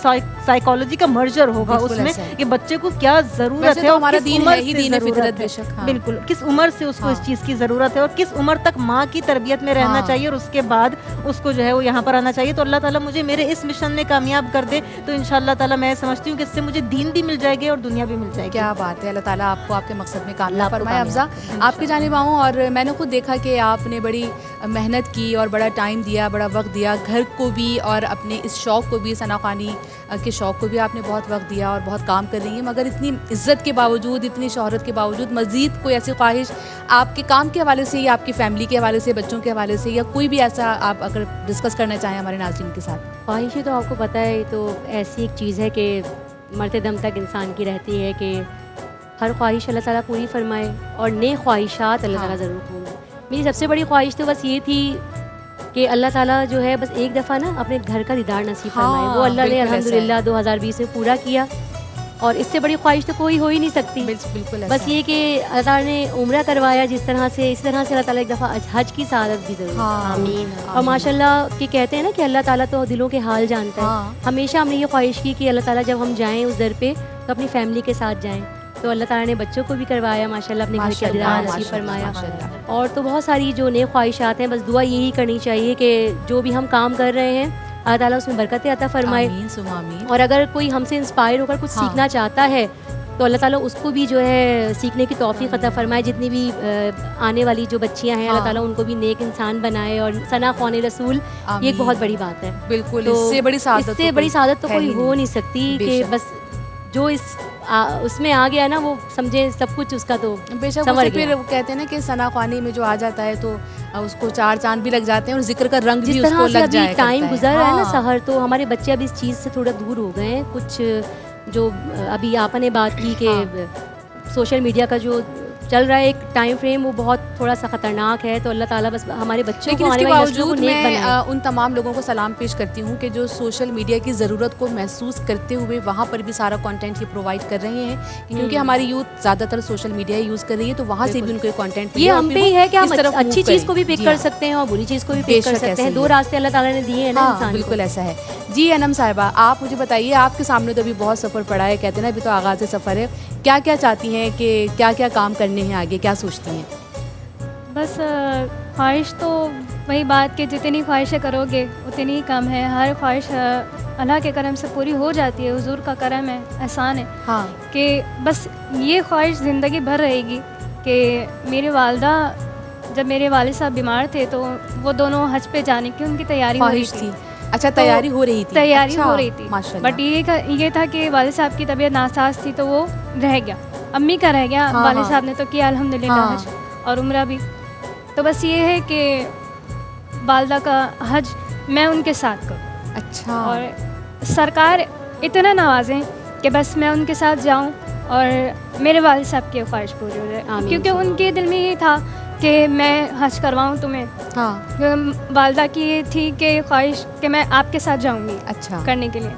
साइकोलॉजी का मर्जर होगा बिल्कुल उसमें ऐसा है। कि बच्चे को क्या ज़रूरत वैसे है तो और हमारा किस दीन उम्र है ही से दीन ज़रूरत फितरत है। बेशक, हाँ। बिल्कुल, किस उम्र से उसको इस हाँ। चीज़ की ज़रूरत है और किस उम्र तक माँ की तरबियत में रहना हाँ। चाहिए और उसके बाद उसको जो है वो यहाँ पर आना चाहिए। तो अल्लाह ताला मुझे मेरे इस मिशन में कामयाब कर दे तो इंशाअल्लाह ताला मैं समझती हूँ कि इससे मुझे दीन भी मिल जाएगी और दुनिया भी मिल जाएगी। क्या बात है, अल्लाह ताला आपको आपके मकसद में अल्लाह कामयाब आपको फरमाए। कामयाब अफ़ज़ा आपकी जानिब आऊँ, और मैंने खुद देखा कि आपने बड़ी मेहनत की और बड़ा टाइम दिया, बड़ा वक्त दिया, घर को भी और अपने इस शौक़ को भी, सना ख़वानी के शौक़ को भी आपने बहुत वक्त दिया और बहुत काम कर रही हैं। मगर इतनी इज़्ज़त के बावजूद, इतनी शोहरत के बावजूद मज़ीद कोई ऐसी ख्वाहिश आपके काम के हवाले से या आपकी फ़ैमिली के हवाले से, बच्चों के हवाले से, या कोई भी ऐसा आप अगर डिस्कस करना चाहें हमारे नाज़रीन के साथ? ख्वाहिशें तो आपको पता है, ये तो ऐसी एक चीज़ है कि मरते दम तक इंसान की रहती है कि हर ख्वाहिश अल्लाह ताला पूरी फरमाए और नए ख्वाहिशात अल्लाह ताला ज़रूर होंगे। मेरी सबसे बड़ी ख्वाहिश तो बस ये थी कि अल्लाह ताला जो है बस एक दफ़ा ना अपने घर का दीदार नसीब फरमाए। हाँ, वो अल्लाह ने बिल्कुल ऐसा है। अल्हम्दुलिल्लाह 2020 में पूरा किया और इससे बड़ी ख्वाहिश तो कोई हो ही नहीं सकती। बिल्कुल बस ऐसा ये कि अल्लाह ताला ने उम्रा करवाया जिस तरह से, इस तरह से अल्लाह ताला एक दफ़ा हज की सआदत भी ज़रूर। हाँ, आमीन। और माशाल्लाह कि कहते हैं ना कि अल्लाह ताला तो दिलों के हाल जानता है। हाँ। हमेशा हमने ये ख्वाहिश की कि अल्लाह ताला जब हम जाएं उस दर पे तो अपनी फैमिली के साथ जाएं, तो अल्लाह ताला ने बच्चों को भी करवाया माशाल्लाह, अपने घर के दीदार नसीब फरमाया। और तो बहुत सारी जो नई ख्वाहिशात हैं, बस दुआ यही करनी चाहिए कि जो भी हम काम कर रहे हैं अल्लाह ताला उसमें बरकतें अता फरमाए। आमीन सुम्मा आमीन। और अगर कोई हमसे इंस्पायर होकर कुछ हाँ। सीखना चाहता है तो अल्लाह ताला उसको भी जो है सीखने की तौफीक अता फरमाए। जितनी भी आने वाली जो बच्चियां हैं, अल्लाह ताला उनको भी नेक इंसान बनाए और सना ख़वाने रसूल, ये एक बहुत बड़ी बात है। बिल्कुल, तो इससे बड़ी सादत तो कोई हो नहीं सकती कि बस जो उसमें आ गया ना, वो समझे सब कुछ उसका तो बेशक संवर उसे गया। फिर वो कहते हैं ना कि सना ख्वानी में जो आ जाता है तो उसको 4 चांद भी लग जाते हैं और जिक्र का रंग जिस भी तरह उसको से लग अभी जाए टाइम गुजर रहा है ना हाँ। सहर, तो हमारे बच्चे अब इस चीज़ से थोड़ा दूर हो गए हैं। कुछ जो अभी आपने बात की कि सोशल मीडिया का जो चल रहा है एक टाइम फ्रेम, वो बहुत थोड़ा सा ख़तरनाक है। तो अल्लाह ताला बस हमारे बच्चों लेकिन को, इसके आने वाली नस्लों को बावजूद नेक मैं बनाए। उन तमाम लोगों को सलाम पेश करती हूँ कि जो सोशल मीडिया की ज़रूरत को महसूस करते हुए वहाँ पर भी सारा कंटेंट ये प्रोवाइड कर रहे हैं, क्योंकि हमारी यूथ ज़्यादातर सोशल मीडिया यूज़ कर रही है, तो वहाँ से भी उनको कंटेंट ये हम पे ही है कि हम अच्छी चीज़ को भी पिक कर हैं। सकते हैं और बुरी चीज़ को भी पिक कर बेशक सकते ऐसा हैं। ही दो है। रास्ते अल्लाह ताला ने दिए हैं ना हाँ, इंसान को। बिल्कुल ऐसा है। जी अनम साहिबा, आप मुझे बताइए, आपके सामने तो अभी बहुत सफ़र पड़ा है, कहते हैं ना अभी तो आगाज़ सफ़र है, क्या क्या चाहती हैं कि क्या क्या काम करने हैं आगे, क्या सोचती हैं? बस ख्वाहिश तो वही बात कि जितनी ख्वाहिशें करोगे उतनी ही कम है। हर ख्वाहिश अल्लाह के करम से पूरी हो जाती है, हुजूर का करम है, एहसान है हाँ कि बस ये ख्वाहिश ज़िंदगी भर रहेगी कि मेरी वालदा, जब मेरे वालिद साहब बीमार थे तो वो दोनों हज पे जाने की उनकी तैयारी हो रही ख्वाहिश थी। थी। अच्छा, तैयारी हो रही थी? तैयारी अच्छा, हो रही थी, माशाल्लाह। बट ये था कि वालिद साहब की तबीयत नासाज थी तो वो रह गया, अम्मी का रह गया। हाँ, वालिद हाँ। साहब ने तो किया अल्हम्दुलिल्लाह हाँ। हज और उम्रा भी। तो बस ये है कि वालदा का हज मैं उनके साथ करूँ अच्छा। और सरकार इतना नवाजें कि बस मैं उनके साथ जाऊं और मेरे वालिद साहब की ख्वाहिश पूरी हो जाए, आमीन। क्योंकि उनके दिल में ये था कि मैं हज करवाऊं तुम्हें। हाँ वालदा की ये थी कि ख्वाहिश कि मैं आपके साथ जाऊंगी अच्छा। करने के लिए,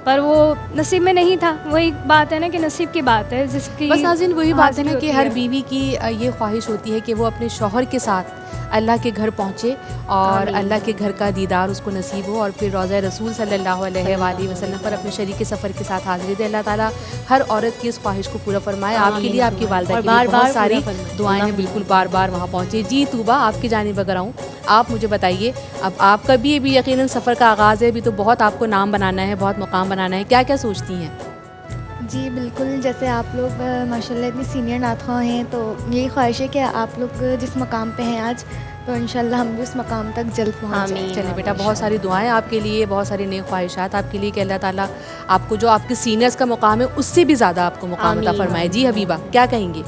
पर वो नसीब में नहीं था। वही बात है ना कि नसीब की बात है जिसकी बस नाज़रीन वही बात है ना हासिल कि होती हर है। बीवी की ये ख्वाहिश होती है कि वो अपने शौहर के साथ अल्लाह के घर पहुँचे और अल्लाह के घर का दीदार उसको नसीब हो और फिर रोज़ा रसूल सल्लल्लाहु अलैहि वसल्लम पर अपने शरीक सफ़र के साथ हाज़िरी दे। अल्लाह ताला हर औरत की इस ख्वाहिश को पूरा फरमाए। आपके लिए, आपकी वालदा के लिए बहुत सारी दुआएं हैं, बिल्कुल बार बार वहाँ पहुँचे। जी तूबा, आपकी जानिब अगर आऊँ, आप मुझे बताइए, अब आपका भी अभी यकीनन सफ़र का आगाज़ है, अभी तो बहुत आपको नाम बनाना है, बहुत मुकाम बनाना है, क्या क्या सोचती हैं? जी बिल्कुल, जैसे आप लोग माशाल्लाह इतनी सीनियर नातख़्वाह हैं, तो यही ख्वाहिश है कि आप लोग जिस मकाम पे हैं आज, तो इंशाल्लाह हम भी उस मकाम तक जल्द पहुँच जाएं। चलिए बेटा, बहुत सारी दुआएं आपके लिए, बहुत सारी नई ख्वाहिशात आपके लिए कि अल्लाह ताला आपको जो आपके सीनियर्स का मुकाम है उससे भी ज़्यादा आपको मुकाम अता फरमाए। जी हबीबा, क्या कहेंगे?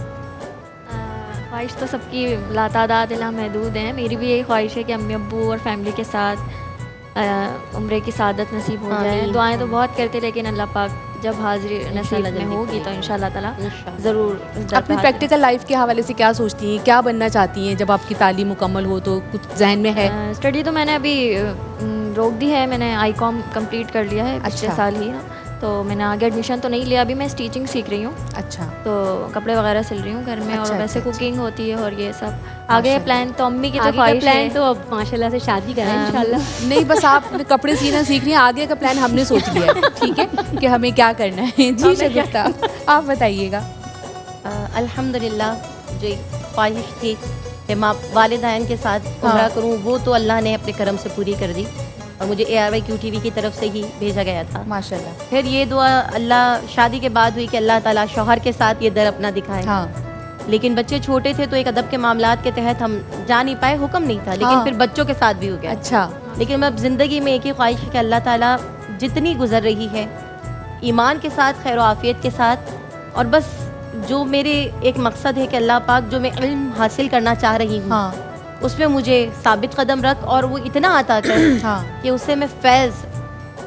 ख्वाहिश तो सबकी लातादाद लामहदूद हैं। मेरी भी यही ख्वाहिश है कि अम्मी अब्बू और फैमिली के साथ उम्रे की सादत नसीब हो जाए। दुआएं तो बहुत करते, लेकिन अल्लाह पाक जब हाजिरी नसीब में होगी तो इंशाल्लाह ताला ज़रूर। अपनी प्रैक्टिकल लाइफ के हवाले से क्या सोचती हैं, क्या बनना चाहती हैं जब आपकी तालीम मुकम्मल हो, तो कुछ जहन में है? स्टडी तो मैंने अभी रोक दी है, मैंने ICOM कंप्लीट कर लिया है पिछले अच्छा। साल ही ना, तो मैंने आगे एडमिशन तो नहीं लिया। अभी मैं स्टिचिंग सीख रही हूँ, अच्छा। तो कपड़े वगैरह सिल रही हूँ घर में। अच्छा, और वैसे अच्छा, कुकिंग होती है और ये सब आगे प्लान तो अम्मी की तो आगे का ख्वाहिश प्लान है। तो अब माशाल्लाह से शादी का है इंशाल्लाह। नहीं, बस आप कपड़े सीना सीख रही हैं, आगे का प्लान हमने सोच लिया है, ठीक है, कि हमें क्या करना है। जी शगुफ्ता, आप बताइएगा। अल्हम्दुलिल्लाह जो ख्वाहिश थी कि माँ वालिदैन के साथ उम्रा करूँ, वो तो अल्लाह ने अपने करम से पूरी कर दी और मुझे ARYQTV की तरफ से ही भेजा गया था माशाल्लाह। फिर ये दुआ अल्लाह शादी के बाद हुई कि अल्लाह ताला शौहर के साथ ये दर अपना दिखाए। हाँ लेकिन बच्चे छोटे थे तो एक अदब के मामलात के तहत हम जा नहीं पाए, हुक्म नहीं था, लेकिन हाँ। फिर बच्चों के साथ भी हो गया। अच्छा। लेकिन अब ज़िंदगी में एक ही ख्वाहिश है कि अल्लाह ताला जितनी गुजर रही है ईमान के साथ, खैर आफियत के साथ, और बस जो मेरे एक मकसद है कि अल्लाह पाक जो मैं इल्म हासिल करना चाह रही हूँ हाँ उसमें मुझे साबित कदम रख और वो इतना आता कर हाँ कि उससे मैं फैज़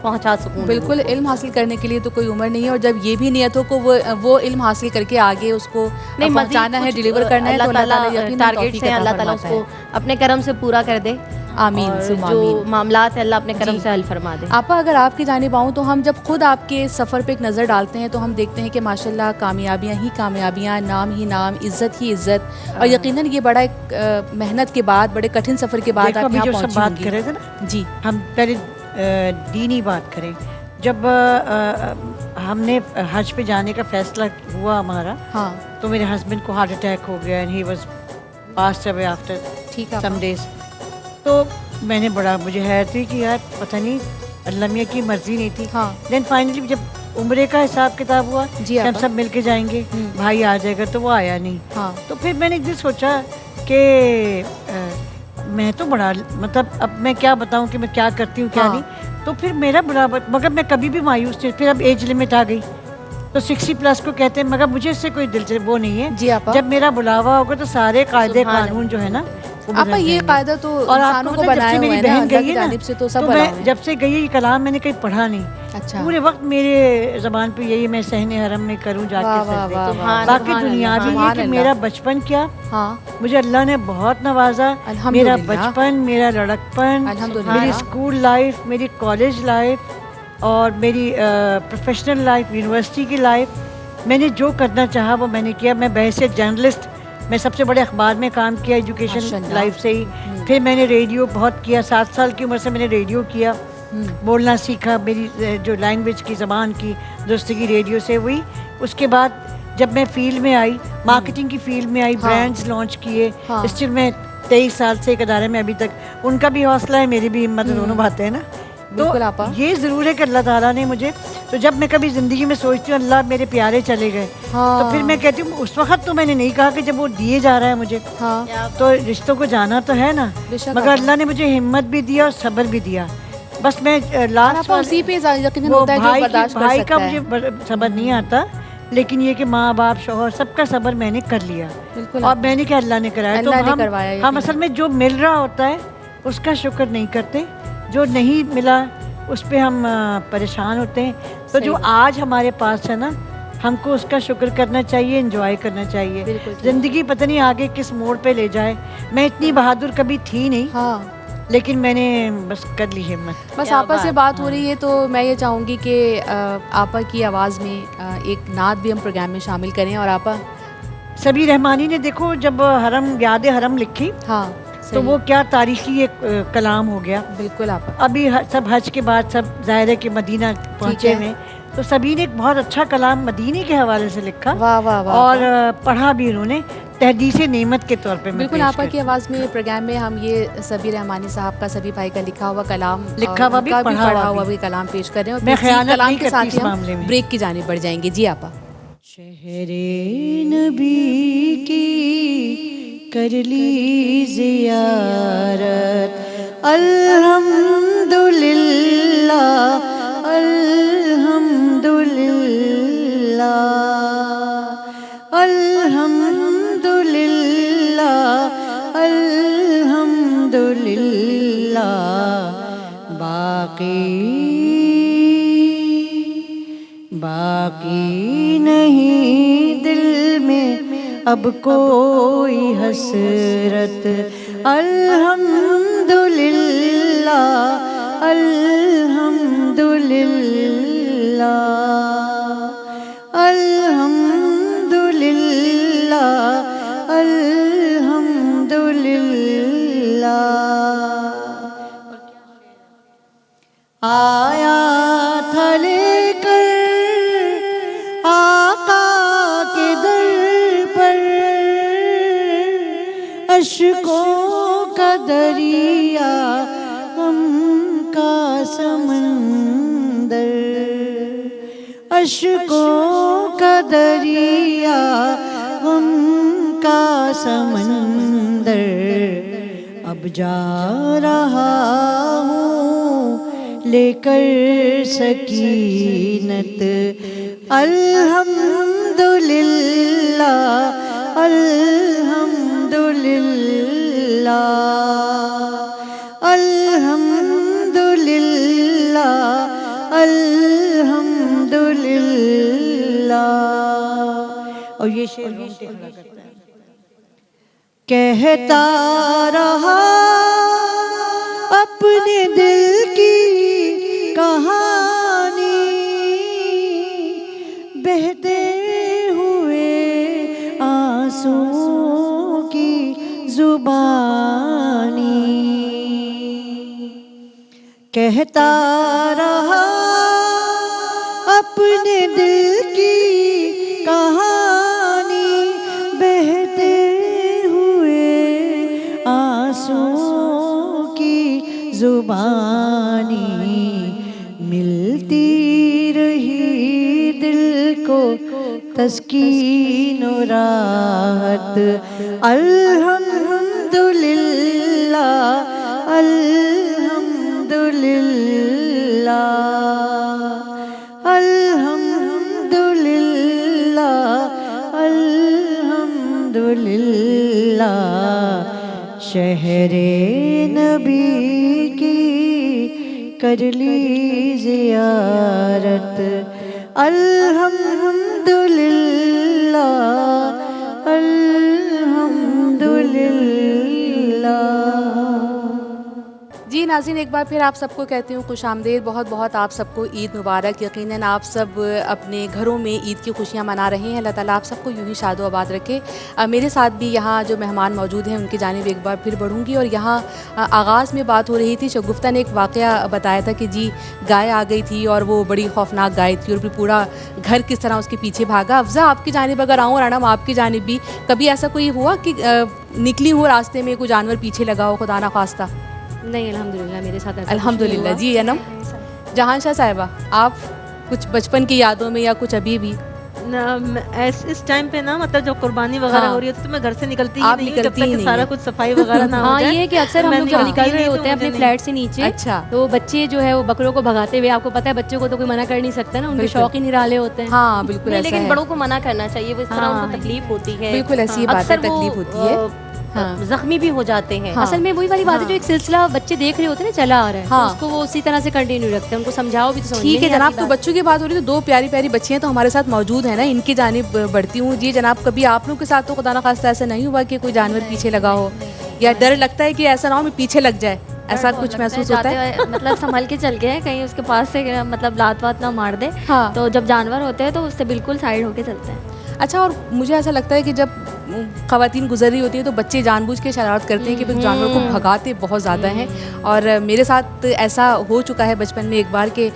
पहुँचा सकूँ। बिल्कुल, इल्म हासिल करने के लिए तो कोई उम्र नहीं है, और जब ये भी नियत हो को वो इल्म हासिल करके आगे उसको पहुंचाना है, डिलीवर करना है, तो अल्लाह ताला यकीनन टारगेट्स तौफीक हैं, अता अल्लाह ताला फरमाता उसको है। अपने करम से पूरा कर दे। आमीन और सुम्मा जो आमीन। मामलात है अल्लाह अपने करम जी। से हल फरमा दे। आपा अगर आपकी जानिब आऊँ तो हम जब खुद आपके सफ़र पे एक नज़र डालते हैं तो हम देखते हैं कि माशाल्लाह कामयाबियाँ ही कामयाबियाँ, नाम ही नाम, इज़्ज़त ही इज़्ज़त, और यकीनन ये बड़ा एक मेहनत के बाद, बड़े कठिन सफ़र के बाद देखो आप अभी यहाँ जो सब पहुँची बात होंगी। कर रहे थे ना, जी हम पहले दीनी बात करें। जब हमने हज पे जाने का फैसला हुआ हमारा, हाँ तो मेरे हस्बैंड को हार्ट अटैक हो गया and he was passed away after ठीक है सम आपा। डेज। तो मैंने बड़ा, मुझे हैरत थी कि यार पता नहीं अल्लाह मियाँ की मर्जी नहीं थी। हाँ देन फाइनली जब उम्रे का हिसाब किताब हुआ जी कि हम आपा। सब मिल के जाएंगे, भाई आ जाएगा, तो वो आया नहीं। हाँ तो फिर मैंने एक दिन सोचा कि मैं तो बड़ा, मतलब अब मैं क्या बताऊं कि मैं क्या करती हूँ क्या हाँ। नहीं। तो फिर मेरा बड़ा, मगर मैं कभी भी मायूस नहीं। फिर अब एज लिमिट आ गई तो 60 प्लस को कहते हैं, मगर मुझे इससे कोई दिलचस्प वो नहीं है। जी आपा। जब मेरा बुलावा होगा तो सारे कायदे सुभान कानून जो है ना वो आपा बदल ये जाएंगे। कायदा तो और आपको इंसानों को पता है, जब बनाया से हुआ मेरी है ना बहन अल्लाह गई की है ना, जानिब से, तो सब तो बना मैं हुआ है। जब से गई है ये कलाम मैंने कहीं पढ़ा नहीं। अच्छा पूरे वक्त मेरे ज़बान पे यही, मैं सहने हरम में करूं वाह, जाके वाह, सजदे। वाह, वाह। बाकी सुभान दुनिया अल्लाह, भी ये सुभान कि अल्लाह। मेरा बचपन क्या, हाँ मुझे अल्लाह ने बहुत नवाजा। मेरा अल्हम्दुलिल्लाह। बचपन, मेरा लड़कपन, अल्हम्दुलिल्लाह। मेरी स्कूल लाइफ, मेरी कॉलेज लाइफ और मेरी प्रोफेशनल लाइफ, यूनिवर्सिटी की लाइफ, मैंने जो करना चाहा वो मैंने किया। मैं बहैसियत जर्नलिस्ट, मैं सबसे बड़े अखबार में काम किया एजुकेशन माशाल्लाह। लाइफ से ही। फिर मैंने रेडियो बहुत किया, 7 साल की उम्र से मैंने रेडियो किया, बोलना सीखा। मेरी जो लैंग्वेज की, ज़बान की दोस्ती रेडियो से हुई। उसके बाद जब मैं फील्ड में आई, मार्केटिंग की फील्ड में आई, हाँ। ब्रांड्स लॉन्च किए। हाँ। स्टिल मैं 23 साल से एक अदारे में अभी तक, उनका भी हौसला है, मेरी भी हिम्मत है, दोनों बातें हैं ना। बिल्कुल तो आपा। ये ज़रूर है कि अल्लाह ताला ने मुझे, तो जब मैं कभी ज़िंदगी में सोचती हूँ अल्लाह मेरे प्यारे चले गए, हाँ। तो फिर मैं कहती हूँ उस वक्त तो मैंने नहीं कहा कि जब वो दिए जा रहा है मुझे, हाँ तो रिश्तों को जाना तो है ना। बेशक मगर आपा। अल्लाह ने मुझे हिम्मत भी दिया और सब्र भी दिया। बस मैं और लास्ट आपा उसी पे यकीनन वो होता है जो भाई बर्दाश्त कर भाई सकता का है। मुझे सब्र नहीं आता, लेकिन ये कि माँ बाप, शौहर, सबका सब्र मैंने कर लिया। बिल्कुल और आपा। मैंने क्या, अल्लाह ने कराया। तो अल्लाह ने हम करवाया, हम यकीनन। असल में जो मिल रहा होता है उसका शुक्र नहीं करते, जो नहीं मिला उस पे हम परेशान होते हैं। तो जो आज हमारे पास है ना, हमको उसका शुक्र करना चाहिए, एंजॉय करना चाहिए। बिल्कुल। ज़िंदगी पता नहीं आगे किस मोड़ पे ले जाए। मैं इतनी बहादुर कभी थी नहीं, हाँ लेकिन मैंने बस कर ली हिम्मत। बस क्या आपा से बात। बात हो रही है तो मैं ये चाहूँगी कि आपा की आवाज़ में एक नात भी हम प्रोग्राम में शामिल करें। और आपा सभी रहमानी ने देखो जब हरम, याद हरम लिखी, हाँ तो वो क्या तारीखी एक कलाम हो गया। बिल्कुल आपा। अभी सब हज के बाद सब ज़ाहिर है कि मदीना पहुँचे है। हुए, तो सभी ने एक बहुत अच्छा कलाम मदीने के हवाले से लिखा। वाह वाह वाह। और पढ़ा भी उन्होंने तहदीसे नेमत के तौर पे। मैं बिल्कुल पेश आपा करती की आवाज़ में प्रोग्राम में हम ये सबी रहमानी साहब का, सभी भाई का लिखा हुआ कलाम, लिखा हुआ भी, उनका पढ़ा हुआ भी कलाम पेश कर रहे हैं। और मैं इसी ख़यानत कलाम नहीं के करती साथ इस ही हम मामले में। ब्रेक की जाने बढ़ जाएंगे। जी आपा। शहरे नबी की कर ली ज़ियारत, अल्हम्दुलिल्लाह अल्हम्दुलिल्लाह अल्हम्दुलिल्लाह अल्हम्दुलिल्लाह। बाकी नहीं दिल में अब कोई हसरत, अल्हम्दुलिल्लाह अल्हम्दुलिल्लाह अल्हम्दुलिल्लाह अल्हम्दुलिल्लाह। आया था लेकर आका के दर पर अश्कों का दरिया, गम का समंदर, अश्कों का दरिया, गम का समंदर। अब जा रहा हूँ लेकर सकीनत, अल्हम्दुलिल्लाह अल्हम्दुलिल्लाह अल्हम्दुलिल्लाह अल्हम्दुलिल्लाह। और ये शेर रोंगटे खड़ा करता है। कहता रहा अपने दिल की कहानी, बहते हुए आंसुओं की जुबानी, कहता रहा अपने दिल की कहानी, बहते हुए आंसुओं की जुबानी, मिलती रही दिल को तस्कीन और राहत, अल्हम्दुलिल्लाह अल्हम्दुलिल्लाह अल्हम्दुलिल्लाह अल्हम्दुलिल्लाह। शहरे नबी की कर ली ज़ियारत, अल्हम्दुलिल्लाह अल्हम्दुलिल्लाह। जी नाज़रीन, एक बार फिर आप सबको कहती हूँ खुशामदीद, बहुत बहुत आप सबको ईद मुबारक। यकीनन आप सब अपने घरों में ईद की खुशियाँ मना रहे हैं। अल्लाह ताला आप सबको यूँ ही शादो आबाद रखे। मेरे साथ भी यहाँ जो मेहमान मौजूद हैं उनकी जानिब एक बार फिर बढ़ूँगी। और यहाँ आगाज़ में बात हो रही थी, शगुफ्ता ने एक वाक़या बताया था कि जी गाय आ गई थी और वो बड़ी खौफनाक गाय थी और फिर पूरा घर किस तरह उसके पीछे भागा। अफ़ज़ा, आपकी जानिब अगर आऊँ और अनम आपकी जानिब भी, कभी ऐसा कोई हुआ कि निकली हो रास्ते में कोई जानवर पीछे लगा हो, खुदा ना ख़ास्ता? नहीं, अल्हम्दुलिल्लाह मेरे साथ ऐसा अल्हम्दुलिल्लाह। जी अनम, जहांशाह साहिबा, आप कुछ बचपन की यादों में या कुछ अभी भी? इस टाइम पे ना मतलब जब कुर्बानी वगैरह हाँ। हो रही होती तो मैं घर से निकलती ही आप नहीं हूँ निकलती जब ही तक नहीं सारा है। कुछ सफाई वगैरह ना हो हाँ, जाए। ये है कि अक्सर हम मैं लोग जब निकलती निकल ही रहे नहीं, होते हैं तो अपने मुझे फ्लैट से नीचे, अच्छा। तो बच्चे जो है वो बकरों को भगाते हुए, आपको पता है बच्चों को तो कोई मना कर नहीं सकता ना, उनके बिल्कुल। शौक ही निराले होते हैं। हाँ बिल्कुल नहीं, ऐसा लेकिन है। बड़ों को मना करना चाहिए, वो इस तरह हाँ। उनको तकलीफ होती है। बिल्कुल ऐसी ही बात है, अक्सर वो, तकलीफ होती है। हाँ। जख्मी भी हो जाते हैं। हाँ। असल में वही वाली बात है, जो एक सिलसिला बच्चे देख रहे होते हैं ना चला आ रहा है, हाँ। तो उसको वो उसी तरह से कंटिन्यू रखते हैं। उनको समझाओ भी तो समझ ठीक है नहीं जनाब, आती तो बात। बच्चों की बात हो रही है तो दो प्यारी प्यारी बच्चियां तो हमारे साथ मौजूद हैं ना, इनकी जानिब बढ़ती हूँ। जी जनाब, कभी आप लोग के साथ तो खुदा ना खास्ता ऐसा नहीं हुआ कि कोई जानवर पीछे लगा हो, या डर लगता है कि ऐसा ना हो मैं पीछे लग जाए, ऐसा कुछ महसूस होता है? मतलब संभल के चल गए, कहीं उसके पास से मतलब लात वात ना मार दे। हाँ। तो जब जानवर होते हैं तो उससे बिल्कुल साइड होके चलते हैं। अच्छा, और मुझे ऐसा लगता है कि जब ख़वातीन गुजर रही होती है तो बच्चे जानबूझ के शरारत करते हैं कि फिर जानवर को भगाते बहुत ज़्यादा हैं। और मेरे साथ ऐसा हो चुका है बचपन में एक बार कि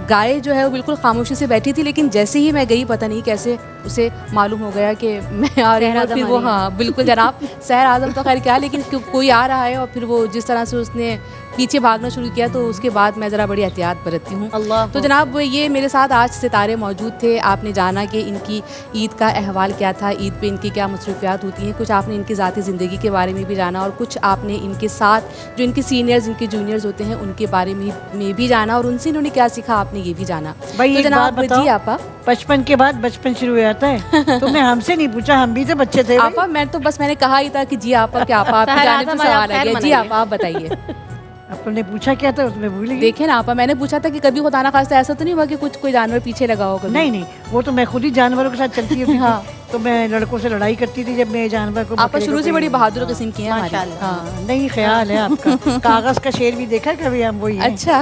गाय जो है वो बिल्कुल खामोशी से बैठी थी, लेकिन जैसे ही मैं गई, पता नहीं कैसे उसे मालूम हो गया कि मैं आ रही हूँ, और फिर वो, हाँ बिल्कुल जनाब, सहर आज़म तो खैर क्या, लेकिन कोई आ रहा है और फिर वो जिस तरह से उसने पीछे भागना शुरू किया, तो उसके बाद मैं ज़रा बड़ी एहतियात बरतती हूँ। तो जनाब, ये मेरे साथ आज सितारे मौजूद थे। आपने जाना कि इनकी ईद का अहवाल क्या था, ईद पे इनकी क्या मसरूफियात होती हैं, कुछ आपने इनकी ज़ाती ज़िंदगी के बारे में भी जाना, और कुछ आपने इनके साथ जो इनके सीनियर्स, इनके जूनियर्स होते हैं उनके बारे में भी जाना, और उनसे इन्होंने क्या सीखा आपने ये भी जाना। भाई तो एक जनाब, बात बताओ, जी आपा, बचपन के बाद बचपन शुरू हो जाता है। तुमने हमसे नहीं पूछा, हम भी तो बच्चे थे। आपा, मैं तो बस मैंने कहा ही था कि जी आपा, क्या आपा आपकी जानिब से सवाल आ गया। जी आपा, आप बताइए। अब तुमने पूछा क्या था उसमें भूल गई। देखे ना आपा, मैंने पूछा था कि कभी खुदा ना खास्ता ऐसा तो नहीं हुआ कि कुछ कोई जानवर पीछे लगा हो कभी? नहीं, वो तो मैं खुद ही जानवरों के साथ चलती होती हाँ। थी, तो मैं लड़कों से लड़ाई करती थी जब मैं जानवर को। आपा शुरू से बड़ी बहादुर किस्म की हैं हमारी। माशाल्लाह। हाँ। नहीं, ख्याल है आपका। कागज का शेर भी देखा कभी? हम वही हैं। अच्छा।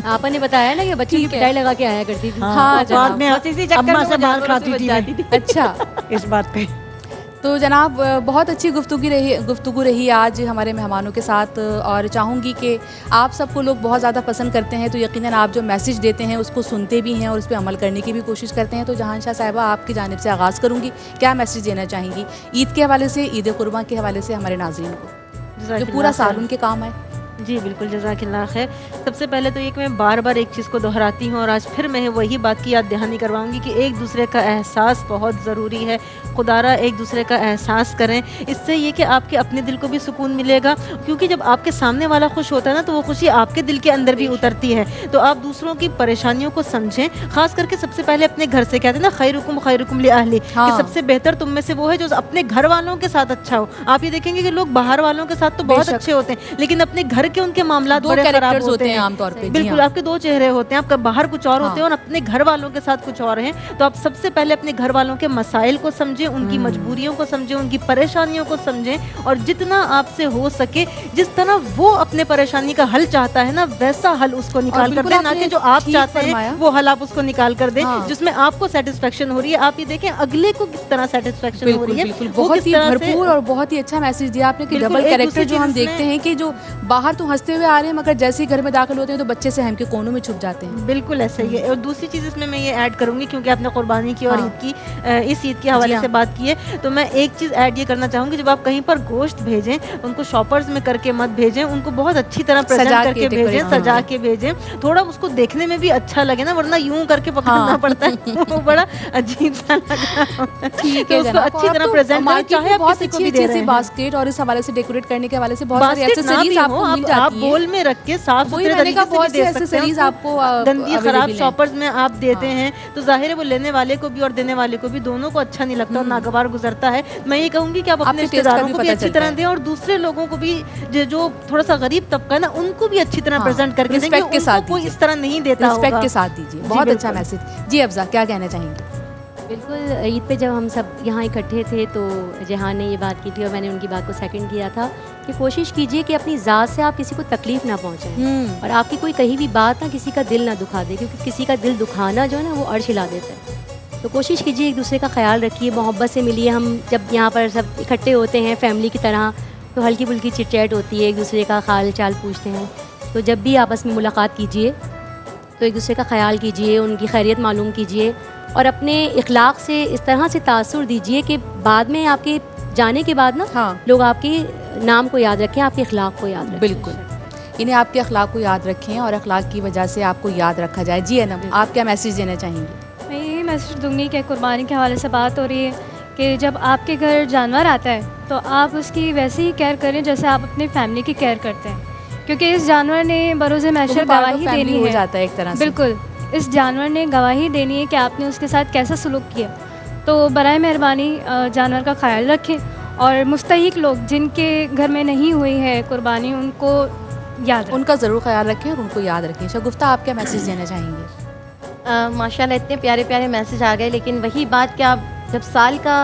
आपने ने बताया ना कि बच्ची की पिटाई लगा के आया करती थी। हाँ, बाद में अम्मा से मार खाती थी मैं अच्छा। इस बात पे। तो जनाब, बहुत अच्छी गुफ्तगू रही आज हमारे मेहमानों के साथ, और चाहूँगी कि आप सबको लोग बहुत ज़्यादा पसंद करते हैं, तो यकीनन आप जो मैसेज देते हैं उसको सुनते भी हैं और उस पर अमल करने की भी कोशिश करते हैं। तो जहांशाह साहिबा, आपकी जानिब से आगाज़ करूँगी, क्या मैसेज देना चाहेंगी ईद के हवाले से, ईद कुर्बां के हवाले से हमारे नाज़रीन को, जो पूरा साल उनके काम आए? जी बिल्कुल, जज़ाकिल्लाह खैर। सबसे पहले तो ये कि मैं बार बार एक चीज़ को दोहराती हूँ और आज फिर मैं वही बात की याद दहानी करवाऊँगी कि एक दूसरे का एहसास बहुत ज़रूरी है। खुदारा एक दूसरे का एहसास करें, इससे ये कि आपके अपने दिल को भी सुकून मिलेगा, क्योंकि जब आपके सामने वाला खुश होता है ना, तो वो खुशी आपके दिल के अंदर भी उतरती है। तो आप दूसरों की परेशानियों को समझें, ख़ास करके सबसे पहले अपने घर से। कहते हैं ना, खैरुकुम लिअहली, कि सबसे बेहतर तुम में से वो है जो अपने घर वालों के साथ अच्छा हो। आप ये देखेंगे कि लोग बाहर वालों के साथ तो बहुत अच्छे होते हैं, लेकिन अपने घर के उनके मामला दो बड़े खराब कैरेक्टर्स होते होते हैं हैं आमतौर पे। जी बिल्कुल, हाँ। आपके दो चेहरे होते हैं, आपका बाहर कुछ और होते हैं हाँ। और अपने घर वालों के साथ कुछ और हैं। तो आप सबसे पहले अपने घर वालों के मसाइल को समझें, उनकी मजबूरियों को समझें, उनकी परेशानियों को समझें, और जितना आपसे हो सके जिस तरह वो अपने परेशानी का हल चाहता है ना, वैसा हल उसको निकाल कर बिल्कुल दें, ना आपने कि जो आप ठीक चाहते फरमाया। हैं वो हल आप उसको निकाल कर दें, हाँ। जिसमें आपको सेटिस्फेक्शन हो रही है। आप ये देखें अगले को किस तरह सेटिस्फेक्शन हो बिल्कुल रही है, बिल्कुल, वो बहुत किस ही तरह से- भरपूर और बहुत ही अच्छा मैसेज दिया आपने कि बिल्कुल, डबल एक कैरेक्टर दूसरी जो हम चीज़ देखते इसमें- हैं कि जो बाहर तो हंसते हुए आ रहे हैं मगर जैसे ही घर में दाखिल होते हैं तो बच्चे से हम के कोनों में छुप जाते हैं। बिल्कुल ऐसा ही है। और दूसरी चीज़ इसमें मैं ये ऐड करूंगी, क्योंकि आपने कुर्बानी की और हाँ। ईद की, इस ईद के हवाले हाँ। से बात की है, तो मैं एक चीज़ ऐड ये करना चाहूँगी, जब आप कहीं पर गोश्त भेजें उनको शॉपर्स में करके मत भेजें, उनको बहुत अच्छी तरह प्रेजेंट सजा के करके decorate भेजें, करके। सजा के भेजें, थोड़ा उसको देखने में भी अच्छा लगे ना, वरना यूं करके पकड़ना हाँ। पड़ता है वो बड़ा अजीब सा लग रहा होता है। ठीक तो है उसको जनाब, अच्छी और तरह अब तो प्रेजेंट करें, मार्केट चाहे में आप बहुत किसी को अच्छी भी दे अच्छी रहे सी हैं। बास्केट और इस हवाले से डेकोरेट करने के हवाले से बहुत सारी बास्केट ना भी एक्सेसरीज हो, आपको मिल आप जाती है। बोल में रख के साफ वही सुथरे मैंने तरीके कहा से भी बहुत सी दे सकते हैं एक्सेसरीज उसको। आपको गंदी खराब available हैं। शॉपर्स में आप देते हाँ। हैं तो जाहिर है वो लेने वाले को भी और देने वाले को भी दोनों को अच्छा नहीं लगता और नागवार गुजरता है। मैं ये कहूँगी कि आप अपने आपके टेस्ट का रिश्तेदारों भी को भी पता अच्छी चलता तरह है। दें और दूसरे लोगों को भी जो थोड़ा सा गरीब तबका है ना, उनको भी अच्छी तरह हाँ, प्रेजेंट करके देंगे। रिस्पेक्ट के साथ उनको कोई दीजिए। इस तरह नहीं देता रिस्पेक्ट होगा। के साथ दीजिए, बहुत अच्छा बिल्कुल। मैसेज। जी अफजा, क्या कहना चाहेंगे? बिल्कुल, ईद पे जब हम सब यहाँ इकट्ठे थे तो जहान ने ये बात की थी और मैंने उनकी बात को सेकंड किया था कि कोशिश कीजिए कि अपनी ज़ात से आप किसी को तकलीफ़ ना पहुँचाएं और आपकी कोई कहीं भी बात ना किसी का दिल ना दुखा दे, क्योंकि किसी का दिल दुखाना जो है ना वो अर्श हिला देता है। तो कोशिश कीजिए एक दूसरे का ख्याल रखिए, मोहब्बत से मिलिए। हम जब यहाँ पर सब इकट्ठे होते हैं फैमिली की तरह तो हल्की फुल्की चिट चैट होती है, एक दूसरे का हाल चाल पूछते हैं। तो जब भी आपस में मुलाकात कीजिए तो एक दूसरे का ख्याल कीजिए, उनकी खैरियत मालूम कीजिए और अपने इखलाक से इस तरह से तासुर दीजिए कि बाद में आपके जाने के बाद ना हाँ। लोग आपके नाम को याद रखें, आपके इखलाक को याद रखें। बिल्कुल, इन्हें आपके अखलाक को याद रखें और अखलाक की वजह से आपको याद रखा जाए। जी अनम, आप क्या मैसेज देना चाहेंगे? मैं यही मैसेज दूंगी कि कुर्बानी के हवाले से बात हो रही है कि जब आपके घर जानवर आता है तो आप उसकी वैसे ही केयर करें जैसे आप अपनी फैमिली की केयर करते हैं, क्योंकि इस जानवर ने बरोज़ महशर गवाही देनी हो है। जाता है एक तरह से। बिल्कुल, इस जानवर ने गवाही देनी है कि आपने उसके साथ कैसा सलूक किया। तो बराए मेहरबानी जानवर का ख्याल रखें और मुस्तहिक लोग जिनके घर में नहीं हुई है कुर्बानी उनको याद रखें। उनका ज़रूर ख्याल रखें और उनको याद रखें। शगुफ्ता, आप क्या मैसेज देना चाहेंगे? माशाल्लाह इतने प्यारे प्यारे मैसेज आ गए, लेकिन वही बात कि आप जब साल का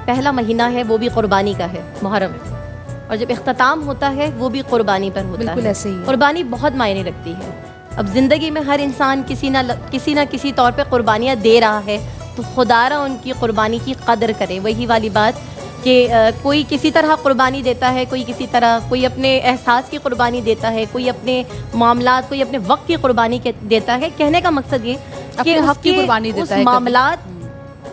पहला महीना है वो भी कुर्बानी का है, मुहर्रम, और जब इख्तिताम होता है वो भी कुर्बानी पर होता बिल्कुल है। ऐसे ही है। कुर्बानी बहुत मायने रखती है। अब ज़िंदगी में हर इंसान किसी ना किसी तौर पे कुर्बानियाँ दे रहा है, तो खुदारा उनकी कुर्बानी की कदर करे। वही वाली बात कि कोई किसी तरह कुर्बानी देता है, कोई किसी तरह, कोई अपने एहसास की कुर्बानी देता है, कोई अपने मामलात, कोई अपने वक्त की कुर्बानी देता है। कहने का मकसद ये अपने हक की कुर्बानी देता उस है कभी। मामलात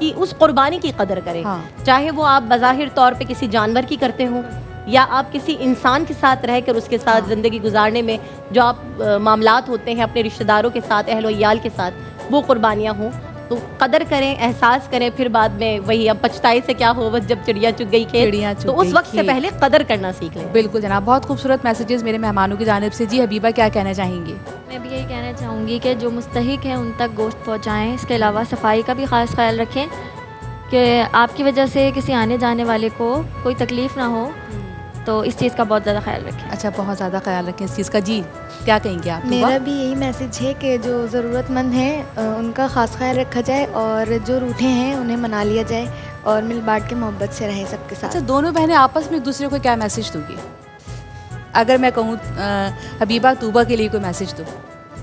की, उस कुर्बानी की कदर करें। हाँ। चाहे वो आप बज़ाहिर तौर पे किसी जानवर की करते हो या आप किसी इंसान के साथ रहकर उसके साथ हाँ। ज़िंदगी गुजारने में जो आप मामलात होते हैं अपने रिश्तेदारों के साथ, अहलो याल के साथ, वो कुर्बानियाँ हों तो कदर करें, एहसास करें। फिर बाद में वही, अब पछताए से क्या हो, बस जब चिड़िया चुग गई चिड़िया खेत, चुग तो उस गई वक्त से खेत। पहले कदर करना सीख लें। बिल्कुल जनाब, बहुत खूबसूरत मैसेजेस मेरे मेहमानों की जानिब से। जी हबीबा, क्या कहना चाहेंगी? मैं भी यही कहना चाहूँगी कि जो मुस्तहिक हैं उन तक गोश्त पहुँचाएँ। इसके अलावा सफाई का भी ख़ास ख्याल रखें कि आपकी वजह से किसी आने जाने वाले को कोई तकलीफ़ ना हो, तो इस चीज़ का बहुत ज़्यादा ख्याल रखें। अच्छा, बहुत ज़्यादा ख्याल रखें इस चीज़ का। जी, क्या कहेंगे आप? मेरा भी यही मैसेज है कि जो ज़रूरतमंद हैं उनका ख़ास ख्याल रखा जाए और जो रूठे हैं उन्हें मना लिया जाए और मिल बांट के मोहब्बत से रहें सबके साथ। अच्छा, दोनों बहनें आपस में एक दूसरे को क्या मैसेज दोगी? अगर मैं कहूँ हबीबा, तूबा के लिए कोई मैसेज दो।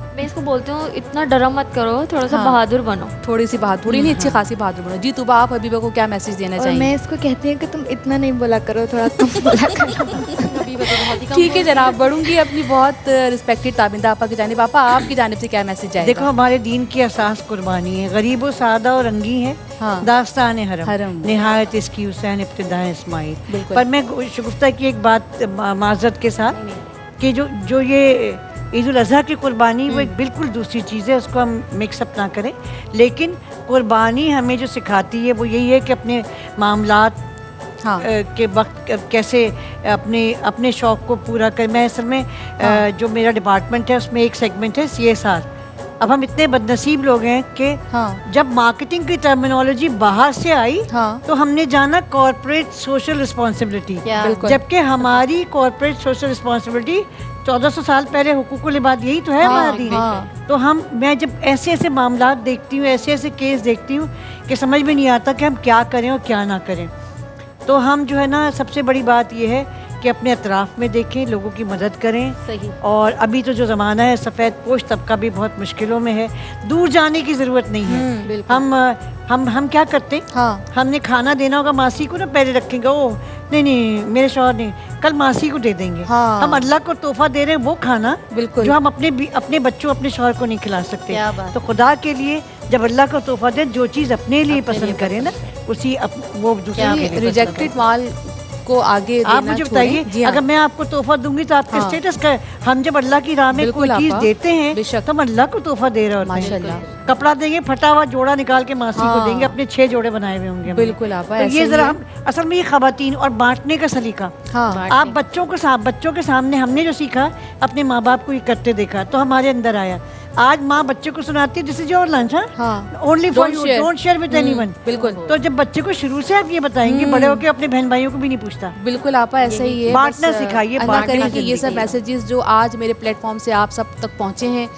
मैं इसको बोलती हूँ, इतना डरा मत करो, थोड़ा सा हाँ। बहादुर बनो। थोड़ी सी बात, थोड़ी नहीं, अच्छी खासी बहादुर बनो। जी तूबा, आप हबीबा को क्या मैसेज देना और चाहिए? मैं इसको कहती हूँ कि तुम इतना नहीं बोला करो, थोड़ा कम बोला करो। ठीक है जनाब, बढ़ूंगी अपनी बहुत रिस्पेक्टेड ताबिंदा आपा की जानिब। पापा, आपकी जानिब से क्या मैसेज जाएगा? देखो, हमारे दीन की असास कुर्बानी है, गरीब व सादा और रंगी है। हाँ। दास्तान हरम। हरम निहायत इसकी हुसैन इब्तिदाए इस्माइल। बिल्कुल। पर मैं शगुफ्ता की एक बात माजरत के साथ कि जो ये ईद उल अज़हा की कुर्बानी वो एक बिल्कुल दूसरी चीज़ है, उसको हम मिक्सअप ना करें। लेकिन कुर्बानी हमें जो सिखाती है वो यही है कि अपने मामलात हाँ। के वक्त कैसे अपने शौक़ को पूरा कर। मैं असल में जो मेरा डिपार्टमेंट है उसमें एक सेगमेंट है CSR, अब हम इतने बदनसीब लोग हैं कि हाँ। जब मार्केटिंग की टर्मिनोलॉजी बाहर से आई हाँ। तो हमने जाना कॉर्पोरेट सोशल रिस्पॉन्सिबिलिटी, बिल्कुल। जबकि हमारी कॉर्पोरेट सोशल रिस्पॉन्सिबिलिटी 1400 साल पहले हुकूकुल इबाद यही तो है हमारा दीन। तो मैं जब ऐसे ऐसे मामला देखती हूँ, ऐसे ऐसे केस देखती हूँ कि समझ में नहीं आता कि हम क्या करें और क्या ना करें। तो हम जो है ना, सबसे बड़ी बात ये है कि अपने अतराफ़ में देखें, लोगों की मदद करें। सही। और अभी तो जो ज़माना है, सफ़ेद पोश तबका भी बहुत मुश्किलों में है, दूर जाने की ज़रूरत नहीं है। हम क्या करते हैं, हाँ। हमने खाना देना होगा मासी को ना, पहले रखेंगे, ओ नहीं मेरे शौहर नहीं, कल मासी को दे देंगे। हाँ। हम अल्लाह को तोहफा दे रहे हैं वो खाना, बिल्कुल, जो हम अपने बच्चों, अपने शौहर को नहीं खिला सकते। क्या बात। तो खुदा के लिए जब अल्लाह को तोहफा दें, जो चीज़ अपने लिए पसंद करें ना, उसी वो दूसरे के लिए रिजेक्टेड माल को आगे देना आप मुझे बताइए, जी हाँ। अगर मैं आपको तोहफा दूंगी तो आपके स्टेटस का, हम जब अल्लाह की राह में कोई चीज देते हैं तो हम अल्लाह को तोहफा दे रहे होते हैं। माशाल्लाह। कपड़ा देंगे, फटा हुआ जोड़ा निकाल के मासी को देंगे, अपने 6 जोड़े बनाए हुए होंगे हमने। बिल्कुल आपा, तो ऐसे ये ही जरा है। हम असल में ये खवातीन और बांटने का सलीका, हाँ। आप बच्चों के सामने हमने जो सीखा, अपने माँ बाप को ये करते देखा तो हमारे अंदर आया। आज माँ बच्चे को सुनाती है, this is your lunch, only for you, don't share with anyone. बिल्कुल। तो जब बच्चे को शुरू से आप ये बताएंगे, बड़े होकर अपने बहन भाइयों को भी नहीं पूछता। बिल्कुल आपा, ऐसा ही है। बांटना बस, सिखाइए, अल्लाह बांटना करे कि ये सब जिंदगी है। मैसेजेस जो आज मेरे प्लेटफॉर्म से आप सब तक पहुँचे हैं,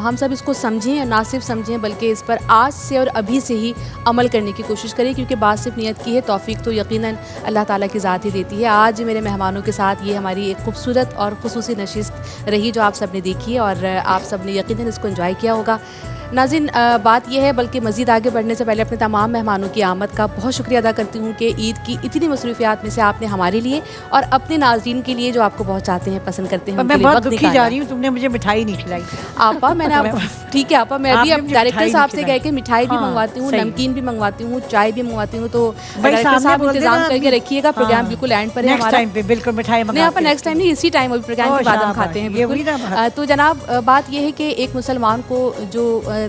हम सब इसको समझें, ना सिर्फ समझें बल्कि इस पर आज से और अभी से ही अमल करने की कोशिश करें, क्योंकि बात सिर्फ नियत की है, तौफीक तो यकीनन अल्लाह ताला की ज़ात ही देती है। आज मेरे मेहमानों के साथ ये हमारी एक खूबसूरत और खुसूसी नशिस्त रही जो आप सब ने देखी है, और आप सब ने यकीनन इसको एंजॉय किया होगा। नाज़रीन, बात यह है, बल्कि मज़ीद आगे बढ़ने से पहले अपने तमाम मेहमानों की आमद का बहुत शुक्रिया अदा करती हूँ कि ईद की इतनी मसरूफियात में से आपने हमारे लिए और अपने नाज़रीन के लिए जो आपको बहुत चाहते हैं, पसंद करते हैं, मैं बहुत दुखी जा रही हूँ, तुमने मुझे मिठाई नहीं खिलाई। आपा मैंने ठीक है आपा, मैं भी अब डायरेक्टर साहब से कह के मिठाई भी मंगवाती हूँ, नमकीन भी मंगवाती हूँ, चाय भी मंगवाती हूँ। तो डायरेक्टर साहब इंतजाम करके रखिएगा, प्रोग्राम बिल्कुल एंड पर है हमारा। बिल्कुल मिठाई नहीं आपा, नेक्स्ट टाइम नहीं, इसी टाइम अभी प्रोग्राम के बाद हम खाते हैं बिल्कुल। तो जनाब, बात यह है कि एक मुसलमान को जो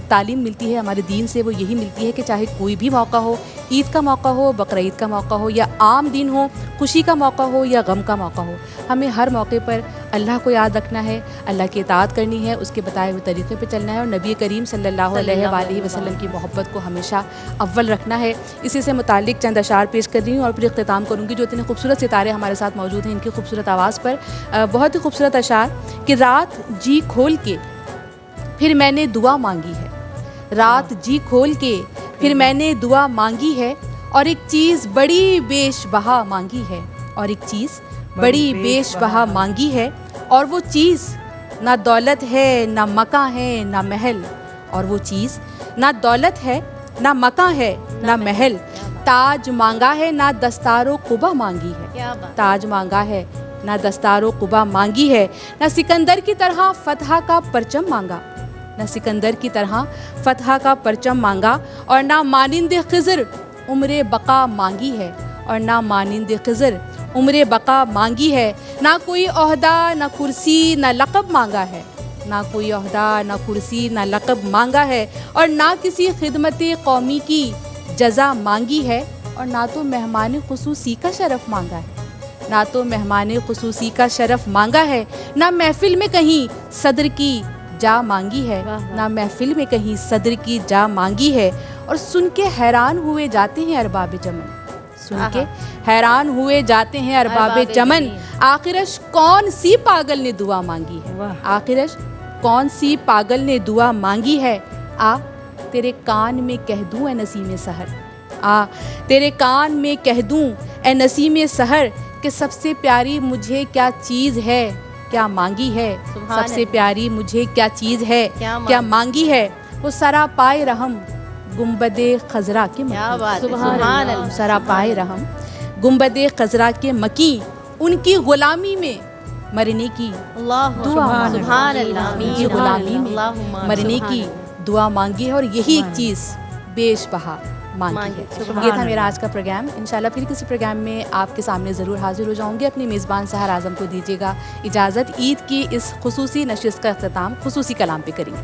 तालीम मिलती है हमारे दीन से, वो यही मिलती है कि चाहे कोई भी मौका हो, ईद का मौका हो, बकरीद का मौका हो, या आम दिन हो, खुशी का मौका हो या गम का मौका हो, हमें हर मौके पर अल्लाह को याद रखना है, अल्लाह की इताअत करनी है, उसके बताए हुए तरीक़े पे चलना है, और नबी करीम सल्लल्लाहु अलैहि वसल्लम की मोहब्बत को हमेशा अव्वल रखना है। इसी से मुताल्लिक चंद अशार पेश कर रही हूँ और फिर इख्तिताम करूँगी। जो इतने खूबसूरत सितारे हमारे साथ मौजूद हैं, इनकी खूबसूरत आवाज़ पर बहुत ही खूबसूरत अशार कि रात जी खोल के फिर मैंने दुआ मांगी है, रात जी खोल के फिर मैंने दुआ मांगी है, और एक चीज़ बड़ी बेशबहा मांगी है, और एक चीज़ बड़ी बेशबहा मांगी है, और वो चीज़ ना दौलत है ना मका है ना महल, और वो चीज़ ना दौलत है ना मका है ना महल, ताज मांगा है ना दस्तारो कुबा मांगी है, ताज मांगा है ना दस्तारो कुबा मांगी है, ना सिकंदर की तरह फतह का परचम मांगा, ना सिकंदर की तरह फतह का परचम मांगा, और ना मानिंद खिज़र उम्र बका मांगी है, और ना मानिंद खिज़र उम्र बका मांगी है, ना कोई ओहदा ना कुर्सी ना लक़ब मांगा है, ना कोई ओहदा ना कुर्सी ना लक़ब मांगा है, और ना किसी खिदमत कौमी की जज़ा मांगी है, और ना तो मेहमान खुसूसी का शरफ़ मांगा है, ना तो मेहमान खुसूसी का शरफ़ मांगा है, ना महफ़िल में कहीं सदर की जा मांगी है, ना महफिल में कहीं सदर की जा मांगी है, और सुन के हैरान हुए जाते हैं अरबाब चमन, सुन के हैरान हुए जाते हैं अरबाब चमन, आखिरश कौन सी पागल ने दुआ मांगी है, आखिरश कौन सी पागल ने दुआ मांगी है, आ तेरे कान में कह दूं ए नसीम सहर, आ तेरे कान में कह दूं ए नसीम सहर, कि सबसे प्यारी मुझे क्या चीज़ है क्या मांगी है, सबसे प्यारी मुझे क्या चीज़ है क्या मांगी है, वो सरा पाए रहम गुम्बदे खजरा के मकी, सरा पाए रहम गुम्बदे खजरा के मकी, उनकी गुलामी में मरने की दुआ उनकी गुलामी में मरने की दुआ मांगी है, और यही एक चीज़ बेशबहा मांगी है। ये था मेरा आज का प्रोग्राम। इंशाल्लाह फिर किसी प्रोग्राम में आपके सामने ज़रूर हाजिर हो जाऊंगी। अपने मेज़बान सहर आज़म को दीजिएगा इजाज़त। ईद की इस खुसूसी नशिस्त का अख्तिताम खुसूसी कलाम पे करेंगे।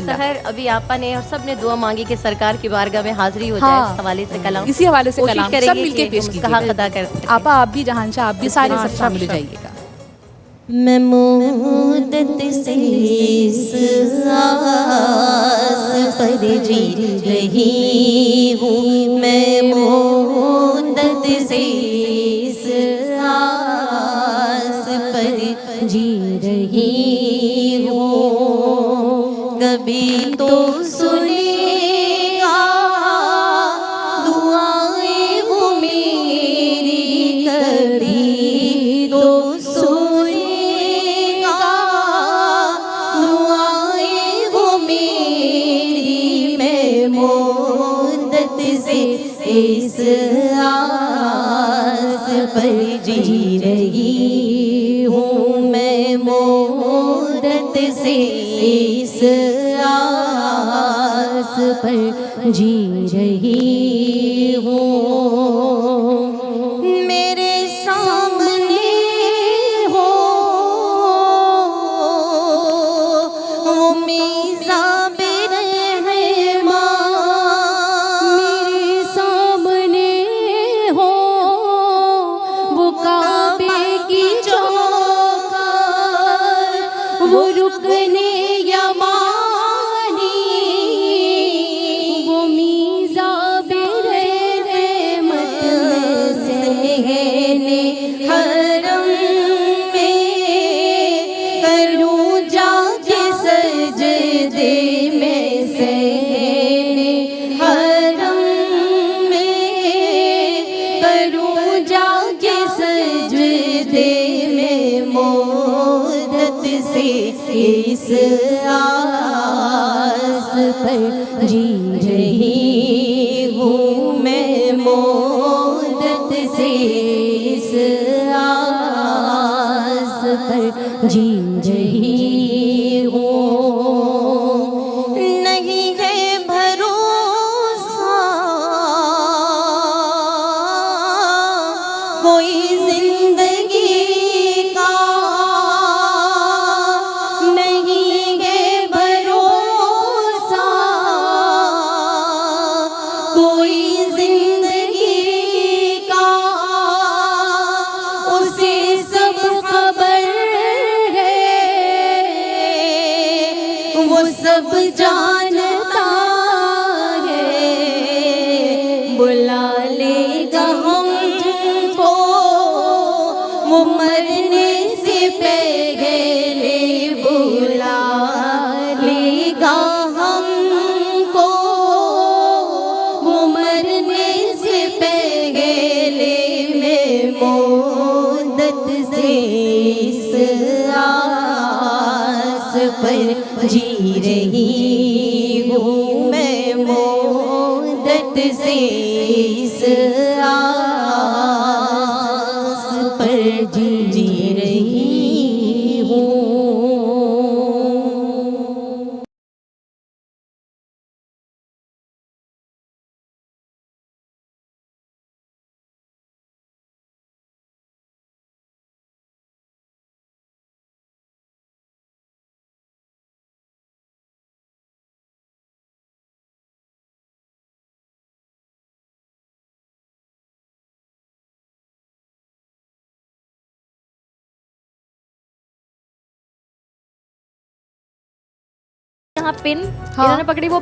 सहर, अभी आपा ने और सब ने दुआ मांगी कि सरकार की बारगाह में हाजिरी हो जाए, इस हवाले से कलाम, इसी हवाले से कलाम सब मिलके पेश कीजिएगा। अदा करते आपा, आप भी जहांशाह, आप भी सारे सब शामिल हो जाइएगा। मैं मुद्दत से पर जी रही हूँ मैं मुद्दत से, इस आस पर जी रही हूँ। कभी तो सुनेगा दुआएं वो मेरी, कभी तो सुनेगा दुआएं वो मेरी। मैं मुद्दत से इस आस पर जी रही हूँ मैं मुद्दत से, इस आस पर जी रही हूँ। मेरे सामने हो वो मीज़ाबे रहमा, मेरे सामने हो वो काबे की चौखट, वो रुकने यमानी, वो मीज़ाबे रहमत में सहने हरम में करूँ जाके सजदे में, सहने हरम में करूँ जाके सजदे में। मुद्दत से इस आस पर जी रही हूँ मैं मुद्दत से, इस आस पर जी रही हूँ। नहीं है भरोसा कोई जिंदगी का, नहीं है भरोसा कोई जिंदगी का। उसे सब खबर है, वो सब जानता है। बुला लेगा हमको वो मरने से पहले, बुला लेगा हमको वो मरने से पहले। मैं मुद्दत से इस आस पर जी रही हूँ मैं मुद्दत से, इस आस पर जी रही हूँ। यहाँ पिन इन्होंने पकड़ी, वो